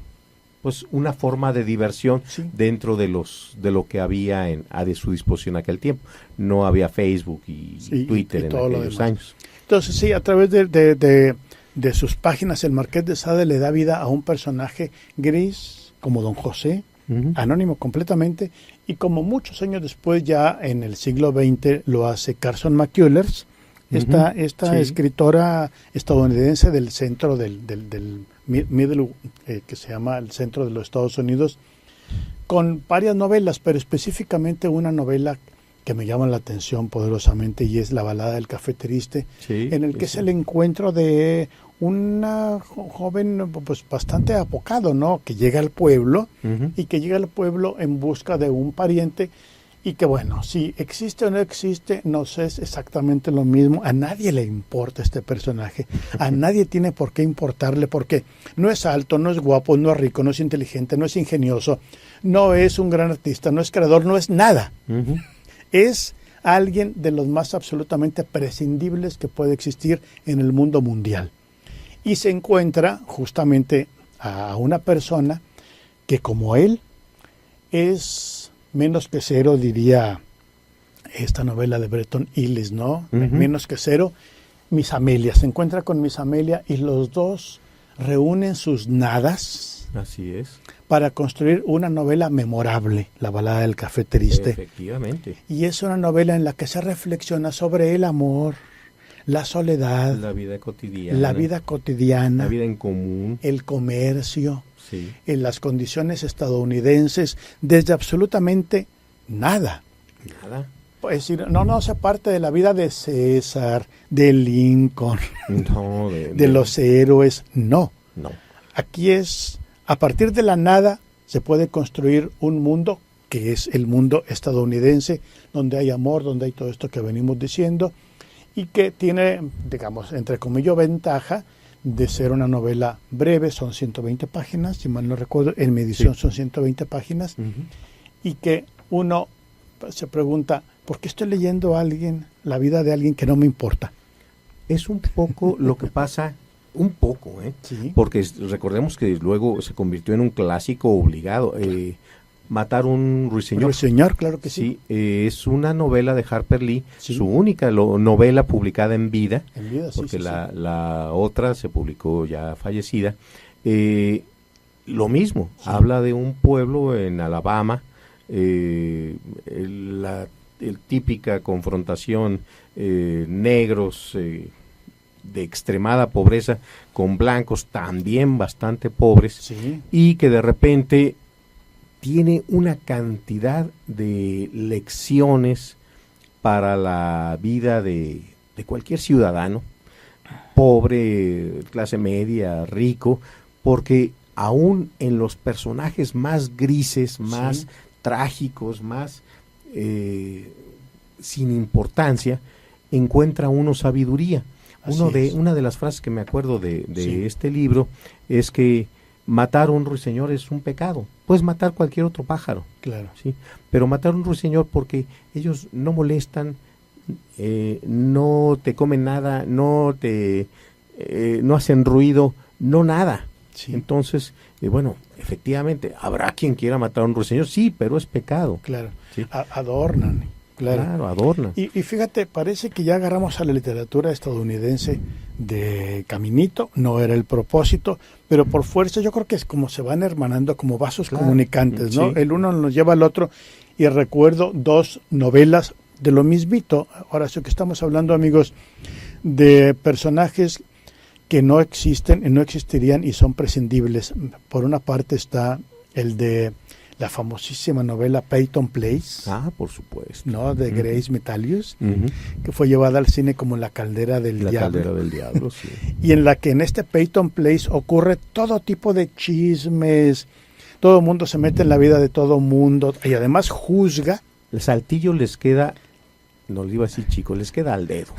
pues una forma de diversión dentro de lo que había a de su disposición en aquel tiempo. No había Facebook y Twitter en aquellos años. Entonces sí, a través de sus páginas el Marqués de Sade le da vida a un personaje gris como Don José, anónimo completamente, y como muchos años después, ya en el siglo XX, lo hace Carson McCullers esta Sí. escritora estadounidense del centro del Middle, que se llama el centro de los Estados Unidos, con varias novelas, pero específicamente una novela que me llama la atención poderosamente, y es La balada del café triste, Sí, en el que sí. es el encuentro de una joven pues bastante apocado, ¿no? Que llega al pueblo Ujú. y que llega al pueblo en busca de un pariente, y que bueno, si existe o no existe, no sé, es exactamente lo mismo. A nadie le importa este personaje, a nadie tiene por qué importarle, porque no es alto, no es guapo, no es rico, no es inteligente, no es ingenioso, no es un gran artista, no es creador, no es nada. Ujú. Es alguien de los más absolutamente prescindibles que puede existir en el mundo mundial. Y se encuentra justamente a una persona que, como él, es menos que cero, diría esta novela de Bretton Ellis, ¿no? Ujú. Menos que cero. Miss Amelia, se encuentra con Miss Amelia y los dos reúnen sus nadas Así es. para construir una novela memorable, La balada del café triste. Efectivamente. Y es una novela en la que se reflexiona sobre el amor, la soledad, La vida cotidiana. la vida cotidiana, La vida en común. el comercio, Sí. en las condiciones estadounidenses, desde absolutamente nada. Nada. Es decir, no hace parte de la vida de César, de Lincoln, No, de los héroes, no. No. Aquí es, a partir de la nada, se puede construir un mundo que es el mundo estadounidense, donde hay amor, donde hay todo esto que venimos diciendo, y que tiene, digamos, entre comillas, ventaja de ser una novela breve, son 120 páginas, si mal no recuerdo, en mi edición Sí. son 120 páginas, Ujú. y que uno se pregunta, ¿por qué estoy leyendo a alguien, la vida de alguien que no me importa? Es un poco lo que pasa, un poco, Sí. porque recordemos que luego se convirtió en un clásico obligado. Matar un ruiseñor. Señor, claro que sí. Sí, es una novela de Harper Lee, Sí. su única novela publicada en vida, En vida, sí, porque sí, la, sí. la otra se publicó ya fallecida. Lo mismo, Sí. habla de un pueblo en Alabama, la típica confrontación, negros de extremada pobreza con blancos también bastante pobres, Sí. y que de repente tiene una cantidad de lecciones para la vida de cualquier ciudadano, pobre, clase media, rico, porque aún en los personajes más grises, más Sí. trágicos, más sin importancia, encuentra uno sabiduría. Así es. Una de las frases que me acuerdo de Sí. este libro es que matar un ruiseñor es un pecado. Puedes matar cualquier otro pájaro, Claro. ¿sí? Pero matar un ruiseñor porque ellos no molestan, no te comen nada, no hacen ruido, no nada. Sí. Entonces, bueno, efectivamente, habrá quien quiera matar a un ruiseñor, sí, pero es pecado. Claro. Sí. Adornan. Claro. Claro, adorna. Y fíjate, parece que ya agarramos a la literatura estadounidense de caminito, no era el propósito, pero por fuerza yo creo que es como se van hermanando como vasos Claro. comunicantes, ¿no? Sí. El uno nos lleva al otro, y recuerdo dos novelas de lo mismito. Ahora sí que estamos hablando, amigos, de personajes que no existen y no existirían y son prescindibles. Por una parte está el de la famosísima novela Peyton Place, Ah, por supuesto. ¿no? De Ujú. Grace Metalius, Ujú. que fue llevada al cine como La caldera del La diablo. caldera del diablo, sí. Y en la que en este Peyton Place ocurre todo tipo de chismes, todo el mundo se mete en la vida de todo mundo y además juzga. El saltillo les queda, no le iba a decir chico, les queda al dedo.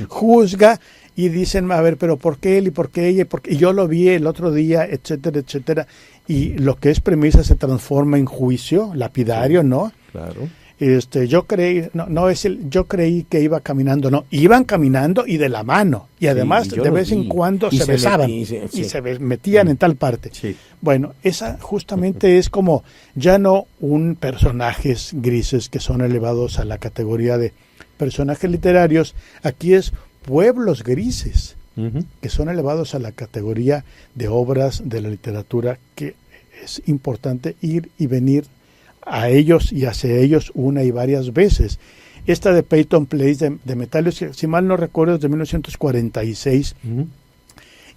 Juzga y dicen, a ver, pero ¿por qué él y por qué ella? Y yo lo vi el otro día, etcétera, etcétera. Y lo que es premisa se transforma en juicio, lapidario, ¿no? Claro. Yo creí, yo creí que iba caminando, no, iban caminando y de la mano, y además yo de los vez en vi. cuando Y se se besaban y se metían en tal parte. Sí. Bueno, esa justamente es como ya no un personajes grises que son elevados a la categoría de personajes literarios, aquí es pueblos grises Ujú. que son elevados a la categoría de obras de la literatura, que es importante ir y venir a ellos y hacia ellos una y varias veces. Esta de Peyton Place de Metalios, que si mal no recuerdo es de 1946.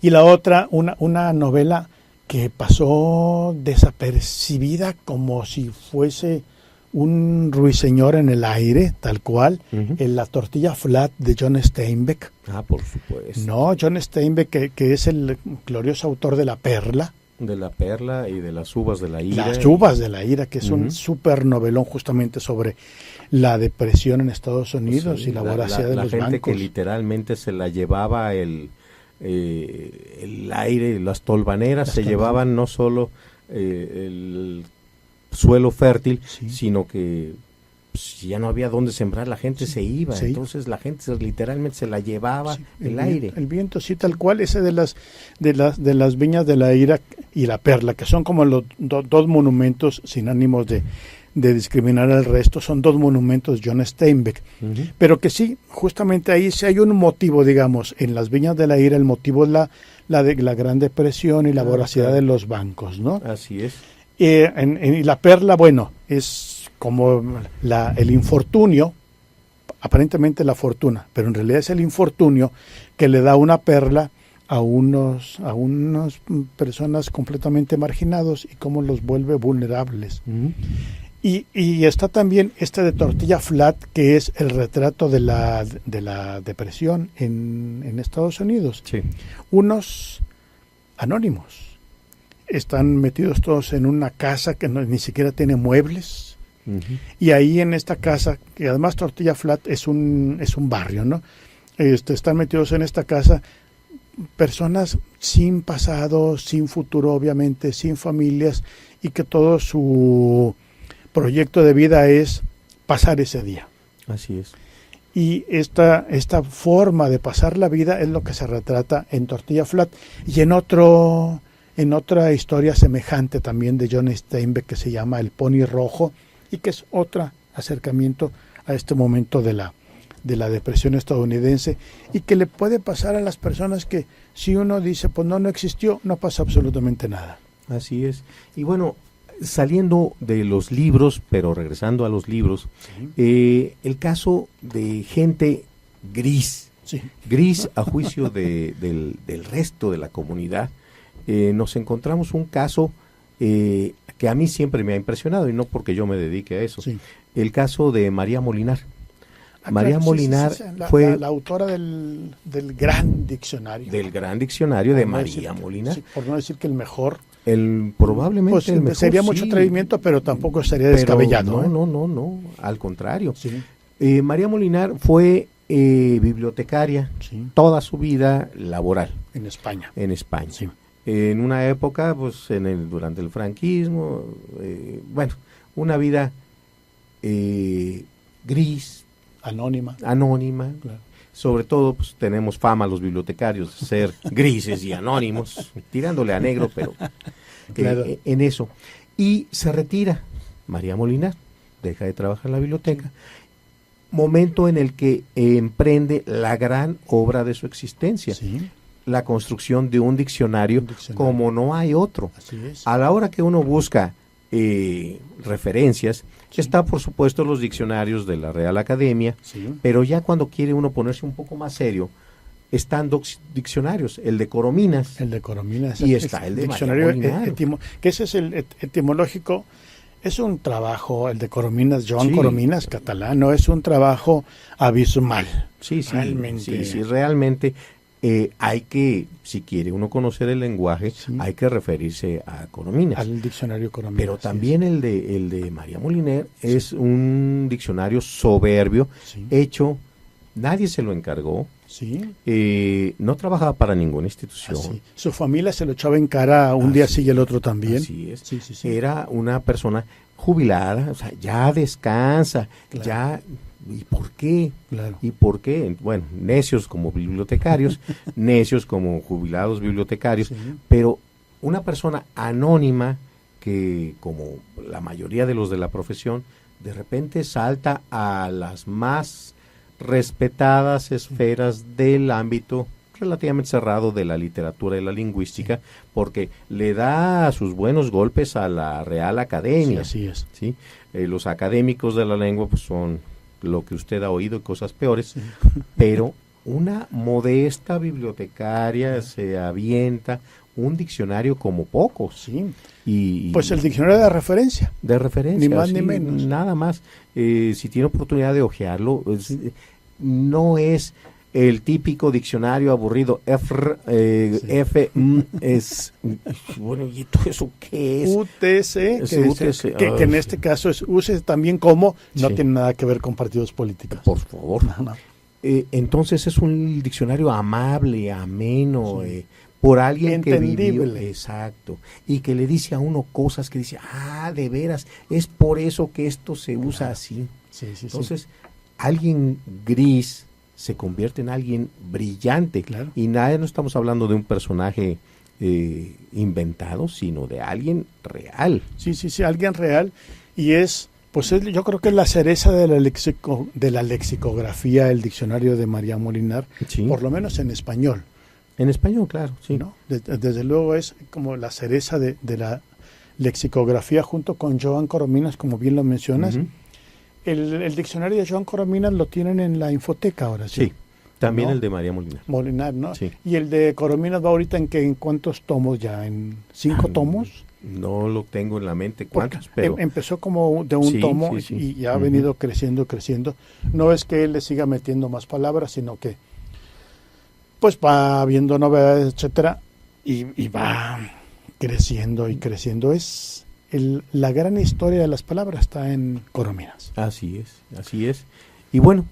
Y la otra, una novela que pasó desapercibida como si fuese un ruiseñor en el aire, tal cual, en La tortilla flat de John Steinbeck. Por supuesto. No, John Steinbeck, que es el glorioso autor de La Perla. De La Perla y de Las uvas de la ira. Las uvas de la ira, que es un súper novelón justamente sobre la depresión en Estados Unidos y la voracidad de los gente bancos. Que literalmente se la llevaba el aire, las tolvaneras se llevaban no solo el suelo fértil, sino que si ya no había dónde sembrar, la gente se iba. Entonces la gente literalmente se la llevaba el aire. El viento, sí, tal cual. Ese de las viñas de la ira y La Perla, que son como los dos monumentos, sin ánimos de discriminar al resto, son dos monumentos John Steinbeck. Pero que sí, justamente ahí sí hay un motivo, digamos, en las viñas de la ira, el motivo es la Gran Depresión y la voracidad de los bancos, ¿no? Así es. En La Perla, bueno, es como el infortunio, aparentemente la fortuna, pero en realidad es el infortunio que le da una perla a unas personas completamente marginados y cómo los vuelve vulnerables. Y está también de Tortilla Flat, que es el retrato de la depresión en Estados Unidos. Sí. Unos anónimos están metidos todos en una casa que ni siquiera tiene muebles. Y ahí en esta casa, que además Tortilla Flat es un barrio, ¿no? Están metidos en esta casa personas sin pasado, sin futuro, obviamente, sin familias, y que todo su proyecto de vida es pasar ese día. Así es. Y esta forma de pasar la vida es lo que se retrata en Tortilla Flat y en otra historia semejante también de John Steinbeck que se llama El Pony Rojo, y que es otro acercamiento a este momento de la depresión estadounidense, y que le puede pasar a las personas que si uno dice pues no existió, no pasa absolutamente nada. Así es. Y bueno, saliendo de los libros, pero regresando a los libros, el caso de gente gris, gris a juicio del resto de la comunidad, nos encontramos un caso que a mí siempre me ha impresionado, y no porque yo me dedique a eso, el caso de María Molinar. María Molinar fue la autora del gran diccionario. Del gran diccionario de María Molinar. Por no decir que el mejor. Probablemente pues, el mejor. Sería mucho atrevimiento, pero tampoco sería descabellado. No, al contrario. María Molinar fue bibliotecaria toda su vida laboral. En España. Sí. En una época, pues durante el franquismo, una vida gris, anónima. Claro. Sobre todo, pues tenemos fama los bibliotecarios de ser grises y anónimos, tirándole a negro, pero claro. En eso. Y se retira María Molinar, deja de trabajar en la biblioteca, momento en el que emprende la gran obra de su existencia. La construcción de un diccionario como no hay otro. Así es. A la hora que uno busca referencias, está por supuesto los diccionarios de la Real Academia, pero ya cuando quiere uno ponerse un poco más serio, están diccionarios, el de Corominas. Y está el de diccionario María que ese es el etimológico. Es un trabajo, el de Corominas, Joan Corominas, catalán, no es un trabajo abismal. Realmente hay que, si quiere uno conocer el lenguaje, hay que referirse a Corominas. Al diccionario Corominas. Pero también el de María Molinar es un diccionario soberbio, hecho, nadie se lo encargó. No trabajaba para ninguna institución. Su familia se lo echaba en cara un día sí y el otro también. Así es. Era una persona jubilada, o sea, ya descansa, ya... ¿Y por qué? ¿Y por qué? Bueno, necios como bibliotecarios, necios como jubilados bibliotecarios, pero una persona anónima que, como la mayoría de los de la profesión, de repente salta a las más respetadas esferas del ámbito relativamente cerrado de la literatura y la lingüística, porque le da sus buenos golpes a la Real Academia. Así es. Los académicos de la lengua pues son lo que usted ha oído y cosas peores, pero una modesta bibliotecaria se avienta un diccionario como pocos. Sí. Y pues el diccionario de referencia. De referencia. Ni más sí, ni menos. Nada más. Si tiene oportunidad de hojearlo, no es el típico diccionario aburrido. Bueno, ¿y todo eso qué es? UTC, que en este caso es use también como, no tiene nada que ver con partidos políticos. Por favor. No. Entonces es un diccionario amable, ameno, por alguien que vivió, exacto, y que le dice a uno cosas que dice, de veras, es por eso que esto se usa así. Entonces, alguien gris se convierte en alguien brillante, y no estamos hablando de un personaje inventado, sino de alguien real. Sí, alguien real, y yo creo que es la cereza de la lexicografía, el diccionario de María Molinar, por lo menos en español. En español, claro, sí. ¿No? Desde luego es como la cereza de la lexicografía junto con Joan Corominas, como bien lo mencionas. Uh-huh. El diccionario de Joan Corominas lo tienen en la infoteca ahora, ¿sí? Sí, también el de María Molinar. Molinar, ¿no? Sí. Y el de Corominas va ahorita ¿en cuántos tomos ya? ¿En 5 tomos? No lo tengo en la mente cuántos, pero... Empezó como de un tomo y ya ha venido creciendo. No es que él le siga metiendo más palabras, sino que pues va viendo novedades, etcétera, y va creciendo. Es la gran historia de las palabras está en Corominas. Así es. Y bueno,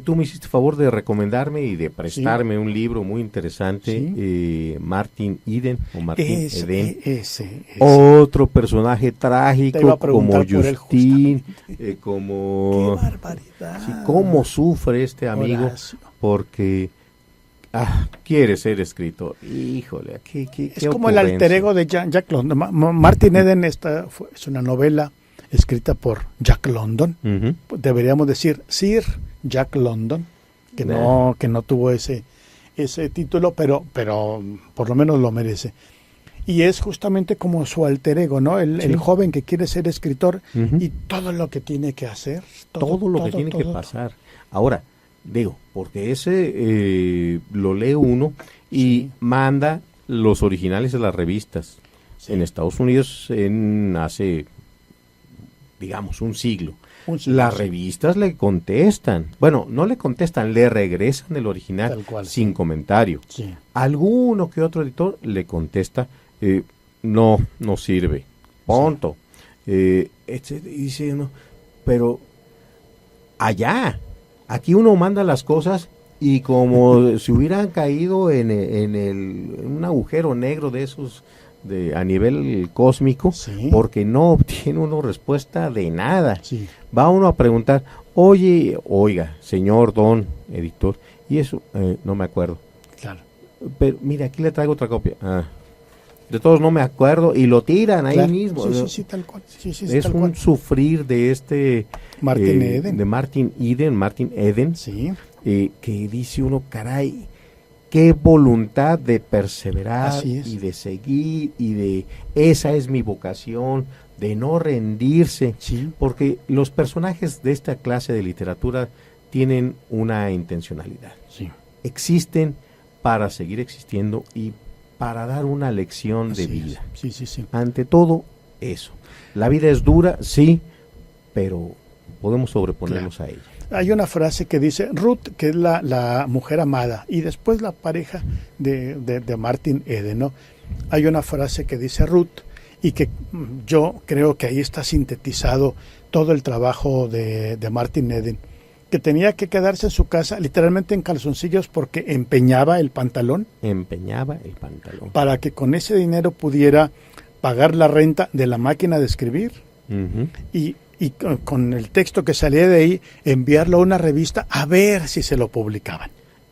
tú me hiciste favor de recomendarme y de prestarme un libro muy interesante, Martin Eden, o Martin Eden. Ese. Otro personaje trágico como Justin, como... ¡Qué barbaridad! Sí, cómo sufre este amigo, Horacio. Porque... quiere ser escritor. Híjole, es como el alter ego de Jack London. Martin Eden es una novela escrita por Jack London. Uh-huh. Deberíamos decir Sir Jack London, que no tuvo ese título, pero por lo menos lo merece. Y es justamente como su alter ego, ¿no? El joven que quiere ser escritor, uh-huh, y todo lo que tiene que hacer. Todo lo que tiene que pasar. Ahora, digo, porque ese lo lee uno y manda los originales de las revistas. En Estados Unidos hace, digamos, un siglo. Las revistas le contestan. Bueno, no le contestan, le regresan el original sin comentario. Sí. Alguno que otro editor le contesta, no sirve. Punto. Y dice uno, pero allá... Aquí uno manda las cosas y como si hubieran caído en un agujero negro de esos a nivel cósmico, porque no obtiene uno respuesta de nada. Sí. Va uno a preguntar, oiga, señor don editor, y eso no me acuerdo. Claro. Pero mire, aquí le traigo otra copia. De todos no me acuerdo y lo tiran ahí mismo. Sí, tal cual. Es tal un cual. Sufrir de este Martin Eden. De Martin Eden, sí. Que dice uno, caray, qué voluntad de perseverar y de seguir y de esa es mi vocación, de no rendirse, porque los personajes de esta clase de literatura tienen una intencionalidad. Sí. Existen para seguir existiendo y para dar una lección de vida. Sí. Ante todo, eso. La vida es dura, sí, pero podemos sobreponernos a ella. Hay una frase que dice Ruth, que es la mujer amada, y después la pareja de Martin Eden, ¿no? Hay una frase que dice Ruth, y que yo creo que ahí está sintetizado todo el trabajo de Martin Eden, que tenía que quedarse en su casa literalmente en calzoncillos porque empeñaba el pantalón. Para que con ese dinero pudiera pagar la renta de la máquina de escribir. Uh-huh. Y con el texto que salía de ahí, enviarlo a una revista a ver si se lo publicaban.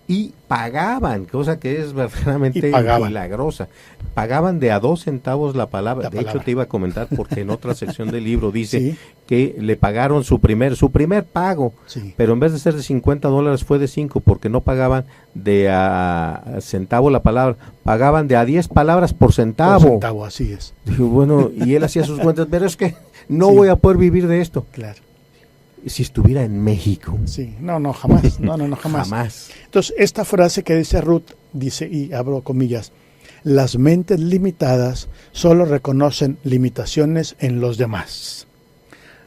Y pagaban, cosa que es verdaderamente milagrosa. Pagaban de a 2 centavos la palabra. Hecho, te iba a comentar porque en otra sección del libro dice que le pagaron su primer pago, pero en vez de ser de $50 fue de 5 porque no pagaban de a centavo la palabra, pagaban de a 10 palabras por centavo. Por centavo, así es. Digo, bueno, y él hacía sus cuentas, pero es que no voy a poder vivir de esto. Claro. si estuviera en México. Sí, no, jamás. No, jamás. Jamás. Entonces, esta frase que dice Ruth, dice, y abro comillas, las mentes limitadas solo reconocen limitaciones en los demás.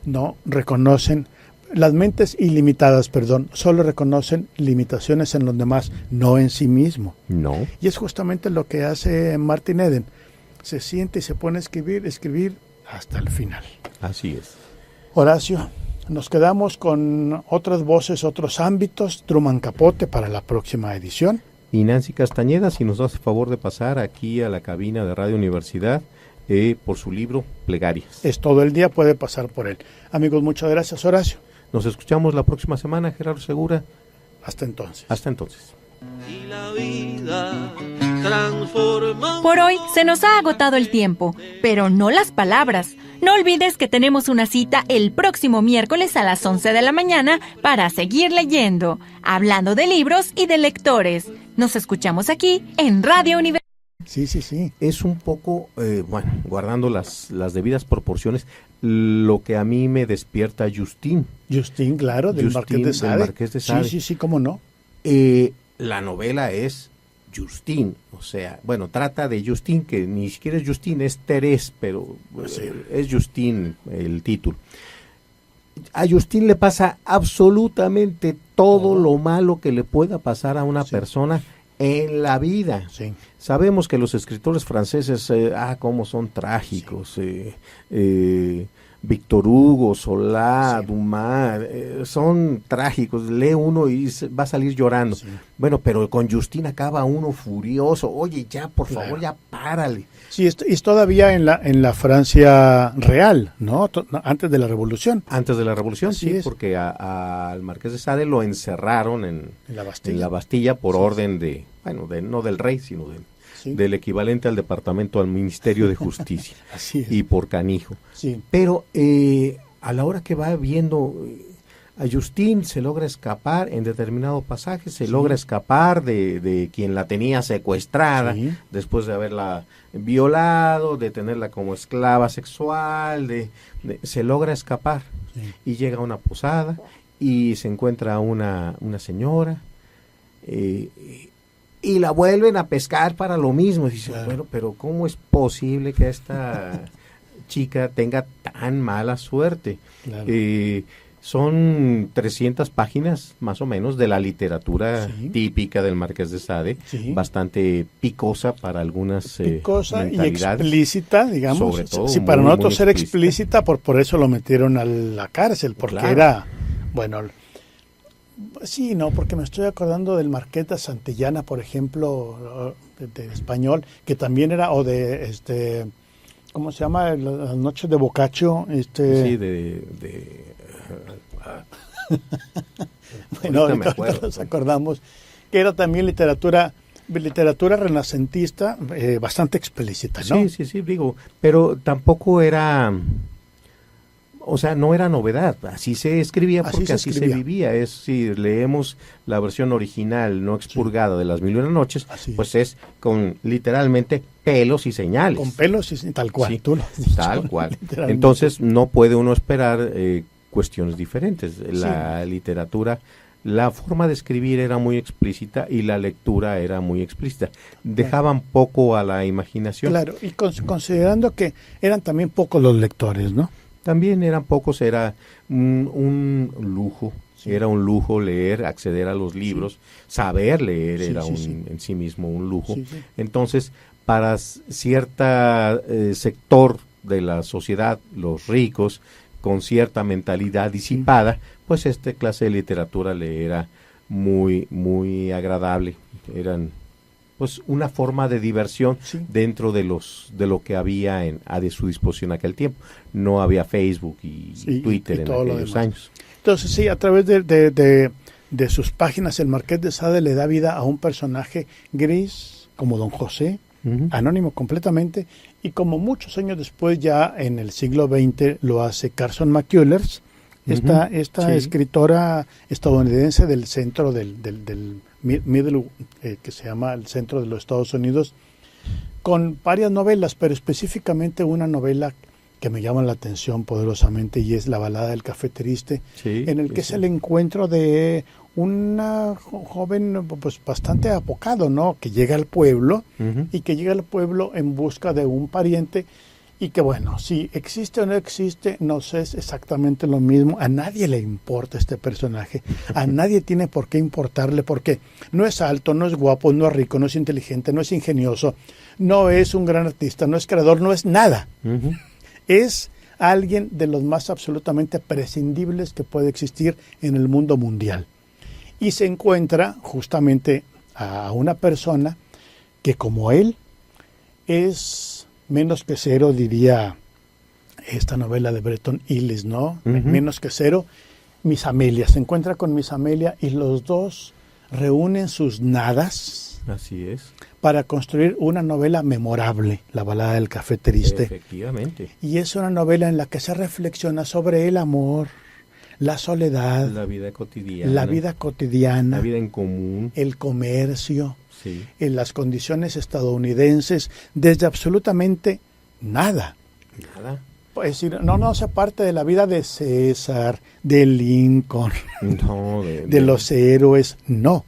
No reconocen, las mentes ilimitadas, solo reconocen limitaciones en los demás, no en sí mismo. No. Y es justamente lo que hace Martin Eden. Se siente y se pone a escribir hasta el final. Así es. Horacio, nos quedamos con otras voces, otros ámbitos, Truman Capote para la próxima edición. Y Nancy Castañeda, si nos hace favor de pasar aquí a la cabina de Radio Universidad por su libro Plegarias. Es todo el día, puede pasar por él. Amigos, muchas gracias, Horacio. Nos escuchamos la próxima semana, Gerardo Segura. Hasta entonces. Hasta entonces. Y la vida transforma. Por hoy se nos ha agotado el tiempo, pero no las palabras. No olvides que tenemos una cita el próximo miércoles a las 11 de la mañana para seguir leyendo, hablando de libros y de lectores. Nos escuchamos aquí en Radio Universidad. Sí. Es un poco, guardando las debidas proporciones, lo que a mí me despierta Justín. Justín, claro, del Marqués de Sade. Marqués de Sade. Sí, cómo no. La novela es Justín, o sea, trata de Justín, que ni siquiera es Justín, es Terés, pero es Justín el título. A Justín le pasa absolutamente todo lo malo que le pueda pasar a una persona en la vida. Sí. Sabemos que los escritores franceses, cómo son trágicos. Víctor Hugo, Solá, Dumas, son trágicos. Lee uno y va a salir llorando. Sí. Bueno, pero con Justín acaba uno furioso. Oye, ya, por favor, ya párale. Sí, es todavía en la Francia real, ¿no? Antes de la Revolución. Antes de la Revolución, Así sí, es. porque al Marqués de Sade lo encerraron en la Bastilla por orden no del rey, sino del equivalente al departamento, al Ministerio de Justicia. Así es. Y por canijo. Sí. Pero a la hora que va viendo a Justín, se logra escapar en determinado pasaje, se logra escapar de quien la tenía secuestrada, después de haberla violado, de tenerla como esclava sexual, se logra escapar y llega a una posada y se encuentra una señora y la vuelven a pescar para lo mismo. Y dice, bueno, pero ¿cómo es posible que esta chica tenga tan mala suerte? Claro. Son 300 páginas más o menos de la literatura típica del Marqués de Sade, bastante picosa para algunas picosa y explícita, digamos. Sobre todo, sí, para nosotros ser explícita, por eso lo metieron a la cárcel, porque era, sí, no, porque me estoy acordando del Marqués de Santillana, por ejemplo, de español, que también era, o de, ¿cómo se llama? Las noches de Boccaccio. Sí, ahorita nos acordamos que era también literatura renacentista, bastante explícita, ¿no? Sí, digo, pero tampoco era... O sea, no era novedad, así se escribía porque así se vivía. Es si leemos la versión original no expurgada de Las Mil y Una Noches, pues es con literalmente pelos y señales. Con pelos y tal cual. Sí, tú lo has dicho, tal cual. Entonces no puede uno esperar cuestiones diferentes. La literatura, la forma de escribir era muy explícita y la lectura era muy explícita. Dejaban poco a la imaginación. Claro, y considerando que eran también pocos los lectores, ¿no? También eran pocos, era un lujo, era un lujo leer, acceder a los libros, saber leer en sí mismo un lujo. Entonces, para cierto sector de la sociedad, los ricos, con cierta mentalidad disipada, pues esta clase de literatura le era muy, muy agradable. Eran pues una forma de diversión dentro de lo que había a de su disposición en aquel tiempo. No había Facebook y Twitter en aquellos años. Entonces sí, a través de sus páginas el Marqués de Sade le da vida a un personaje gris como Don José, anónimo completamente, y como muchos años después, ya en el siglo XX, lo hace Carson McCullers, esta escritora estadounidense del centro del Middle, que se llama el centro de los Estados Unidos, con varias novelas, pero específicamente una novela que me llama la atención poderosamente, y es La balada del café triste, en el que es el encuentro de una joven pues bastante apocado, ¿no? Que llega al pueblo y que llega al pueblo en busca de un pariente, y que bueno, si existe o no existe, no sé, es exactamente lo mismo. A nadie le importa este personaje, a nadie tiene por qué importarle, porque no es alto, no es guapo, no es rico, no es inteligente, no es ingenioso, no es un gran artista, no es creador, no es nada. Es alguien de los más absolutamente prescindibles que puede existir en el mundo mundial. Y se encuentra justamente a una persona que, como él, es menos que cero, diría esta novela de Bretton Ellis, ¿no? Menos que cero, Miss Amelia. Se encuentra con Miss Amelia y los dos reúnen sus nadas. Así es. Para construir una novela memorable, La balada del café triste. Efectivamente. Y es una novela en la que se reflexiona sobre el amor, la soledad, la vida cotidiana, la vida en común, el comercio, en las condiciones estadounidenses, desde absolutamente nada. Es decir, no hace parte de la vida de César, de Lincoln, de los héroes, no.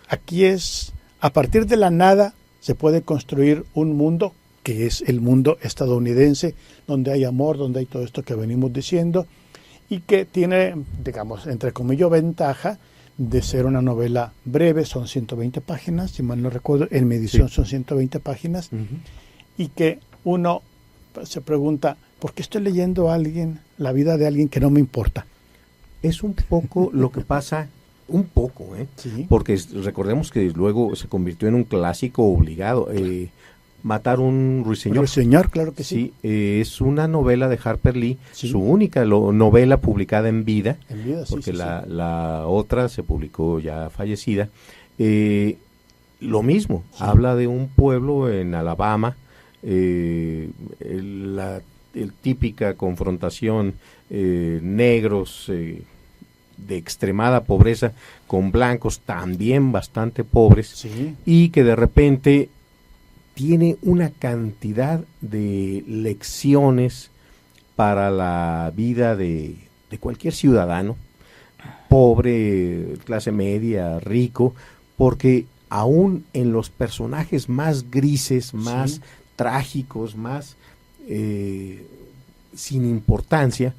Aquí es, a partir de la nada, se puede construir un mundo que es el mundo estadounidense, donde hay amor, donde hay todo esto que venimos diciendo, y que tiene, digamos, entre comillas, ventaja de ser una novela breve. Son 120 páginas, si mal no recuerdo, en mi edición son 120 páginas, y que uno se pregunta, ¿por qué estoy leyendo a alguien, la vida de alguien que no me importa? Es un poco lo que pasa, porque recordemos que luego se convirtió en un clásico obligado. Matar un ruiseñor. Ruiseñor, claro que sí. Es una novela de Harper Lee, su única novela publicada en vida, porque la otra se publicó ya fallecida. Lo mismo, habla de un pueblo en Alabama, la típica confrontación, negros de extremada pobreza con blancos también bastante pobres, y que de repente tiene una cantidad de lecciones para la vida de cualquier ciudadano, pobre, clase media, rico, porque aún en los personajes más grises, más trágicos, más sin importancia,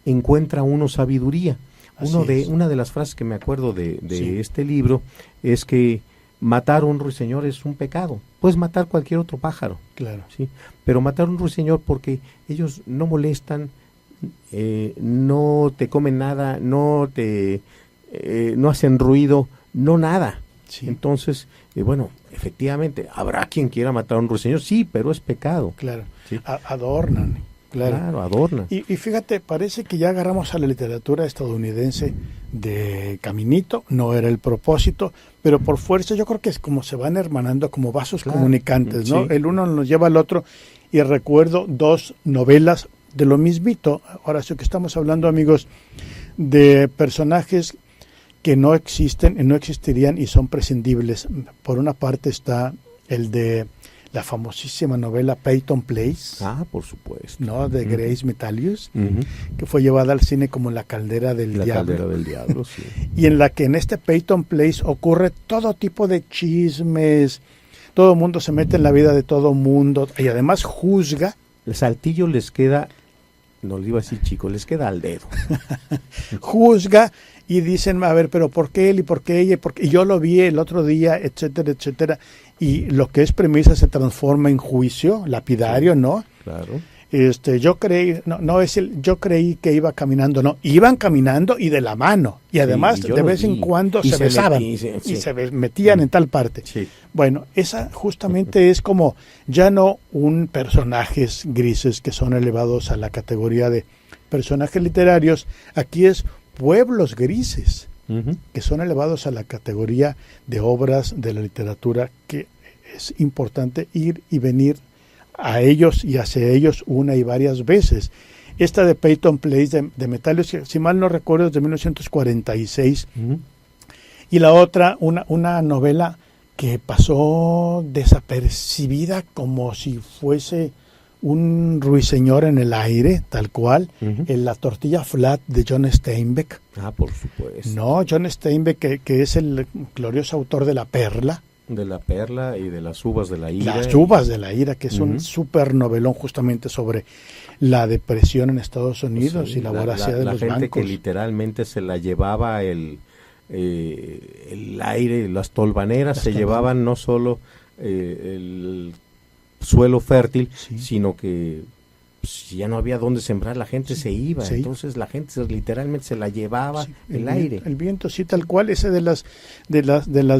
encuentra uno sabiduría. Una de las frases que me acuerdo de este libro es que matar un ruiseñor es un pecado. Puedes matar cualquier otro pájaro, ¿sí? Pero matar un ruiseñor, porque ellos no molestan, no te comen nada, no hacen ruido, no nada. Entonces, bueno, efectivamente, habrá quien quiera matar a un ruiseñor, pero es pecado. Adornan. Adornan. Y fíjate, parece que ya agarramos a la literatura estadounidense de caminito, no era el propósito, pero por fuerza yo creo que es como se van hermanando como vasos comunicantes, ¿no? El uno nos lleva al otro, y recuerdo dos novelas de lo mismito. Ahora sí que estamos hablando, amigos, de personajes que no existen y no existirían y son prescindibles. Por una parte está el de la famosísima novela Peyton Place. Por supuesto. ¿No? De Grace Metalius, que fue llevada al cine como La caldera del diablo. La caldera del diablo, sí. Y en la que en este Peyton Place ocurre todo tipo de chismes, todo el mundo se mete en la vida de todo mundo, y además juzga. El saltillo les queda, no le iba a decir chico, les queda al dedo. Juzga y dicen, a ver, pero ¿por qué él y por qué ella? Y yo lo vi el otro día, etcétera, etcétera. Y lo que es premisa se transforma en juicio lapidario, ¿no? Claro. Yo creí, yo creí que iba caminando, no, iban caminando y de la mano, y además de vez en cuando se besaban y se metían en tal parte. Bueno, esa justamente es como ya no un personajes grises que son elevados a la categoría de personajes literarios, aquí es pueblos grises que son elevados a la categoría de obras de la literatura, que es importante ir y venir a ellos y hacia ellos una y varias veces. Esta de Peyton Place de Metalius, si mal no recuerdo, es de 1946, y la otra, una novela que pasó desapercibida como si fuese un ruiseñor en el aire, tal cual, en la tortilla flat de John Steinbeck. Ah, por supuesto. No, John Steinbeck, que es el glorioso autor de La Perla. De La Perla y de Las Uvas de la Ira. Las Uvas de la Ira, que es un súper novelón justamente sobre la depresión en Estados Unidos y la voracidad de los gente bancos. Que literalmente se la llevaba el aire, las tolvaneras se llevaban no solo el suelo fértil, sino que si ya no había dónde sembrar, la gente se iba. Entonces la gente literalmente se la llevaba el aire. El viento, sí, tal cual, ese de las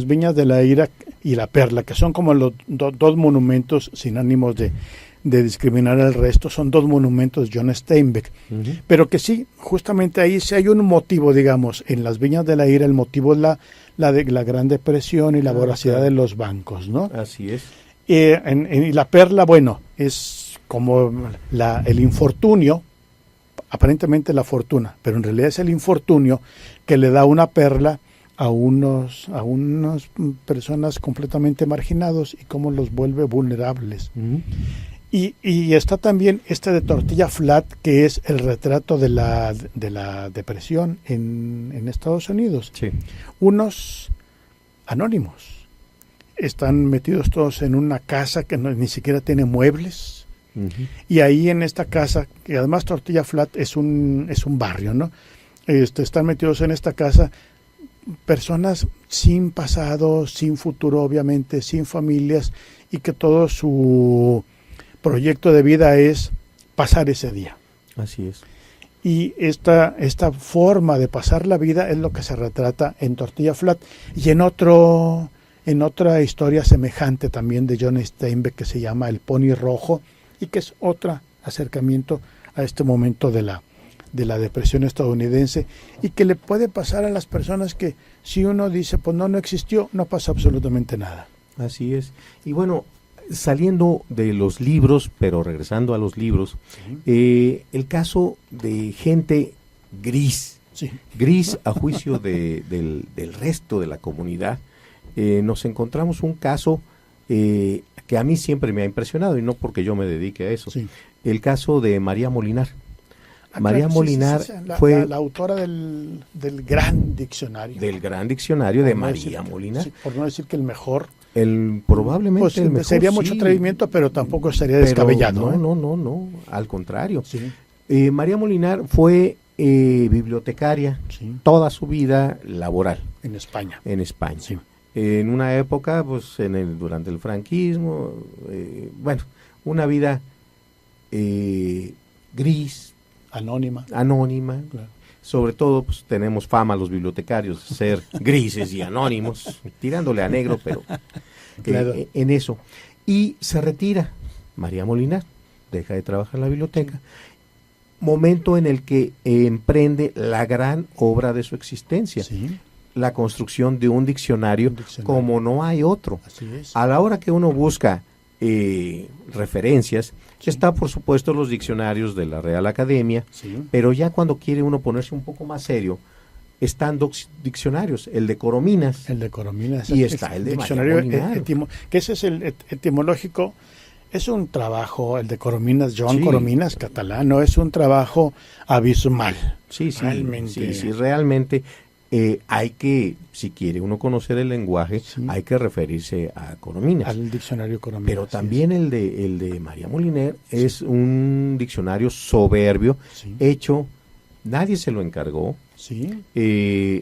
viñas de la Ira y La Perla, que son como los dos monumentos, sin ánimos de discriminar al resto, son dos monumentos John Steinbeck, pero que sí, justamente ahí sí hay un motivo, digamos, en las viñas de la Ira, el motivo es la Gran Depresión y la voracidad de los bancos, ¿no? Así es. En La Perla, bueno, es como el infortunio, aparentemente la fortuna, pero en realidad es el infortunio que le da una perla a unas personas completamente marginados y cómo los vuelve vulnerables. Y está también de tortilla flat, que es el retrato de la depresión en Estados Unidos. Sí. Unos anónimos están metidos todos en una casa que ni siquiera tiene muebles, y ahí en esta casa, que además tortilla flat es un barrio, ¿no? Están metidos en esta casa personas sin pasado, sin futuro, obviamente, sin familias, y que todo su proyecto de vida es pasar ese día. Así es. Y esta forma de pasar la vida es lo que se retrata en Tortilla Flat y en otra historia semejante también de John Steinbeck, que se llama El Pony Rojo, y que es otro acercamiento a este momento de la depresión estadounidense, y que le puede pasar a las personas que si uno dice pues no existió, no pasa absolutamente nada. Así es. Y bueno, saliendo de los libros, pero regresando a los libros, el caso de gente gris, gris a juicio del resto de la comunidad, nos encontramos un caso que a mí siempre me ha impresionado, y no porque yo me dedique a eso, el caso de María Molinar. María Molinar fue la autora del gran diccionario. Del gran diccionario de María Molinar. Por no decir que el mejor. Probablemente pues, el mejor, sería mucho atrevimiento, pero tampoco sería descabellado. No, al contrario. María Molinar fue bibliotecaria toda su vida laboral. En España. Sí. En una época, pues durante el franquismo, una vida gris, anónima. Claro. Sobre todo, pues tenemos fama los bibliotecarios de ser grises y anónimos, tirándole a negro, pero claro. En eso. Y se retira María Molinar, deja de trabajar en la biblioteca, momento en el que emprende la gran obra de su existencia, la construcción de un diccionario como no hay otro. Así es. A la hora que uno busca referencias, está por supuesto los diccionarios de la Real Academia, pero ya cuando quiere uno ponerse un poco más serio, están dos diccionarios, el de Corominas, y está el de diccionario María Molinar. que ese es el etimológico. Es un trabajo, el de Corominas, Corominas, catalán, no es un trabajo abismal. Realmente hay que, si quiere uno conocer el lenguaje, hay que referirse a Corominas. Al diccionario Corominas. Pero también el de María Molinar es un diccionario soberbio, hecho, nadie se lo encargó,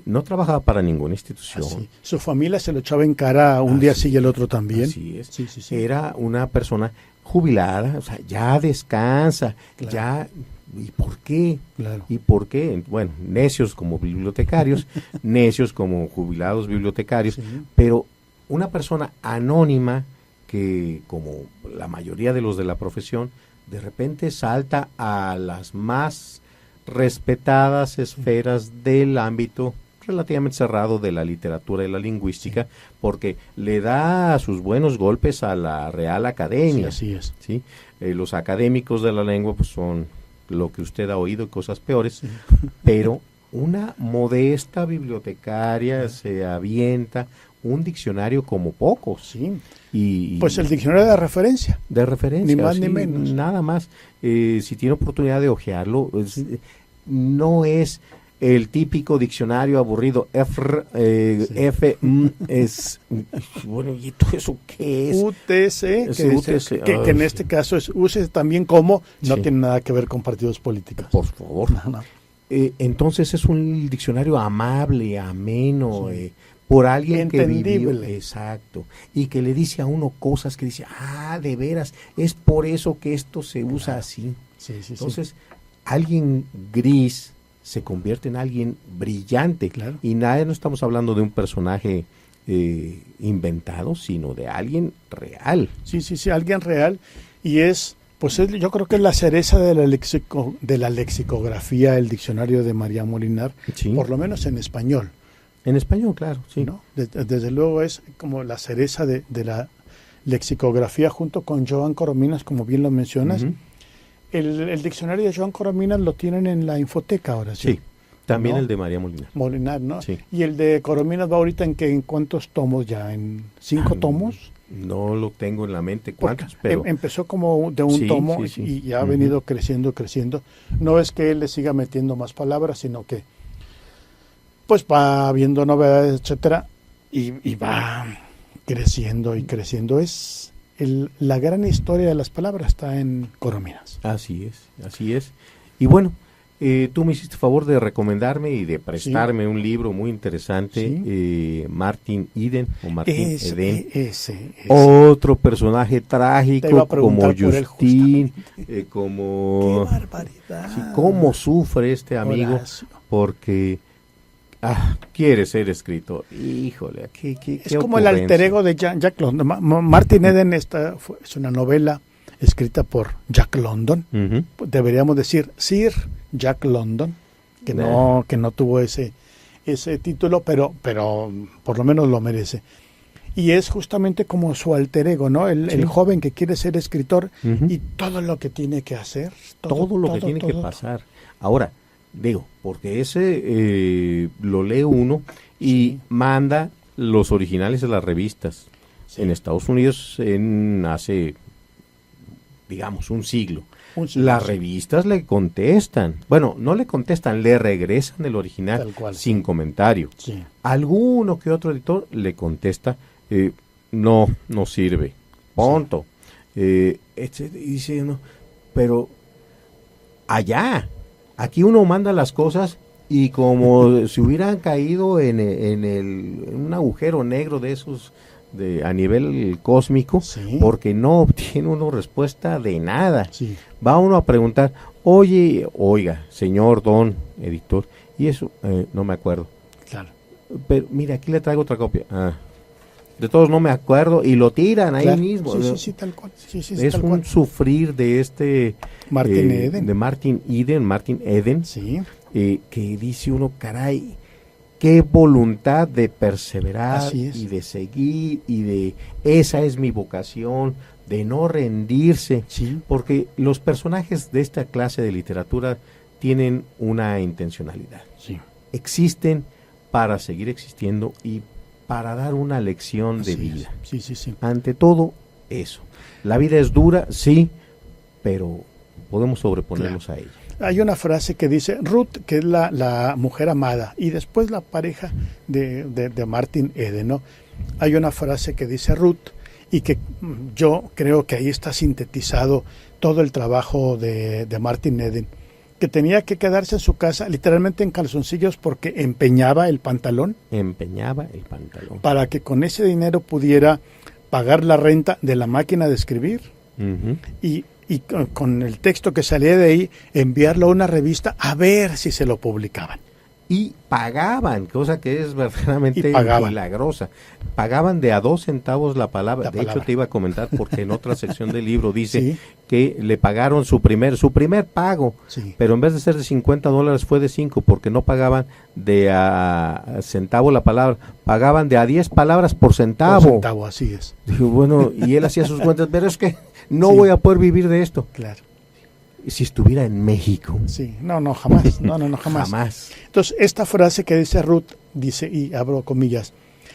no trabajaba para ninguna institución. Su familia se lo echaba en cara un día sí y el otro también. Así es. Era una persona jubilada, o sea, ya descansa, ya... ¿Y por qué? Claro. ¿Y por qué? Bueno, necios como bibliotecarios, necios como jubilados bibliotecarios, pero una persona anónima que, como la mayoría de los de la profesión, de repente salta a las más respetadas esferas del ámbito relativamente cerrado de la literatura y la lingüística, porque le da sus buenos golpes a la Real Academia. Así es. Los académicos de la lengua pues son lo que usted ha oído y cosas peores, pero una modesta bibliotecaria se avienta un diccionario como pocos. Sí. Y pues el diccionario de referencia. De referencia. Ni más sí, ni menos. Nada más. Si tiene oportunidad de hojearlo, no es el típico diccionario aburrido. Es bueno, ¿y todo eso qué es? UTC, que en este caso es use también como, no tiene nada que ver con partidos políticos. Por favor. No. Entonces es un diccionario amable, ameno, por alguien que vivió. Exacto. Y que le dice a uno cosas que dice, de veras, es por eso que esto se usa así. Sí. Entonces, alguien gris se convierte en alguien brillante. Claro. Y no estamos hablando de un personaje inventado, sino de alguien real. Sí, alguien real. Y yo creo que es la cereza de la lexicografía, el diccionario de María Molinar, por lo menos en español. En español, claro, sí. ¿No? Desde luego es como la cereza de la lexicografía junto con Joan Corominas, como bien lo mencionas. Uh-huh. El diccionario de Joan Corominas lo tienen en la infoteca ahora, ¿sí? Sí, también, ¿no? El de María Molinar. Molinar, ¿no? Sí. Y el de Corominas va ahorita en cuántos tomos ya, ¿en 5 tomos? No lo tengo en la mente cuántos, pero empezó como de un tomo y ya ha venido creciendo. No es que él le siga metiendo más palabras, sino que pues va viendo novedades, etcétera, y va creciendo. Es la gran historia de las palabras está en Corominas. Así es. Y bueno, tú me hiciste favor de recomendarme y de prestarme un libro muy interesante, Martin Eden o Martin Eden. Ese. Otro personaje trágico como Justin, como... ¡Qué barbaridad! Sí, cómo sufre este amigo, Horacio. Porque quiere ser escritor. Híjole, qué es como el alter ego de Jack London. Martin Eden es una novela escrita por Jack London. Uh-huh. Deberíamos decir Sir Jack London, que no tuvo ese título, pero por lo menos lo merece. Y es justamente como su alter ego, ¿no? El joven que quiere ser escritor, uh-huh, y todo lo que tiene que hacer. Todo lo que tiene que pasar. Ahora, digo, porque ese lo lee uno y manda los originales de las revistas. En Estados Unidos hace, digamos, un siglo. Las revistas le contestan. Bueno, no le contestan, le regresan el original sin comentario. Sí. Alguno que otro editor le contesta, no sirve. Punto. Y dice, no, pero allá... Aquí uno manda las cosas y como si hubieran caído en un agujero negro de esos a nivel cósmico, porque no obtiene uno respuesta de nada. Sí. Va uno a preguntar, oiga, señor don editor, y eso no me acuerdo. Claro. Pero mire, aquí le traigo otra copia. De todos no me acuerdo y lo tiran ahí mismo. Sí, tal cual. Es un sufrir de Martin Eden. De Martin Eden, sí. Que dice uno, caray, qué voluntad de perseverar y de seguir esa es mi vocación, de no rendirse, porque los personajes de esta clase de literatura tienen una intencionalidad. Sí. Existen para seguir existiendo y para dar una lección de vida. Sí. Ante todo, eso. La vida es dura, sí, pero podemos sobreponernos a ella. Hay una frase que dice Ruth, que es la mujer amada, y después la pareja de Martin Eden, ¿no? Hay una frase que dice Ruth, y que yo creo que ahí está sintetizado todo el trabajo de Martin Eden, que tenía que quedarse en su casa literalmente en calzoncillos porque empeñaba el pantalón. Para que con ese dinero pudiera pagar la renta de la máquina de escribir. Uh-huh. Y con el texto que salía de ahí, enviarlo a una revista a ver si se lo publicaban. Y pagaban, cosa que es verdaderamente milagrosa. Pagaban de a 2 centavos la palabra. De hecho, te iba a comentar porque en otra sección del libro dice que le pagaron su primer pago, pero en vez de ser de $50 fue de 5 porque no pagaban de a centavo la palabra, pagaban de a 10 palabras por centavo. Por centavo, así es. Digo, bueno, y él hacía sus cuentas, pero es que no voy a poder vivir de esto. Claro. Si estuviera en México. Sí, no, jamás. No, jamás. Jamás. Entonces, esta frase que dice Ruth, dice, y abro comillas,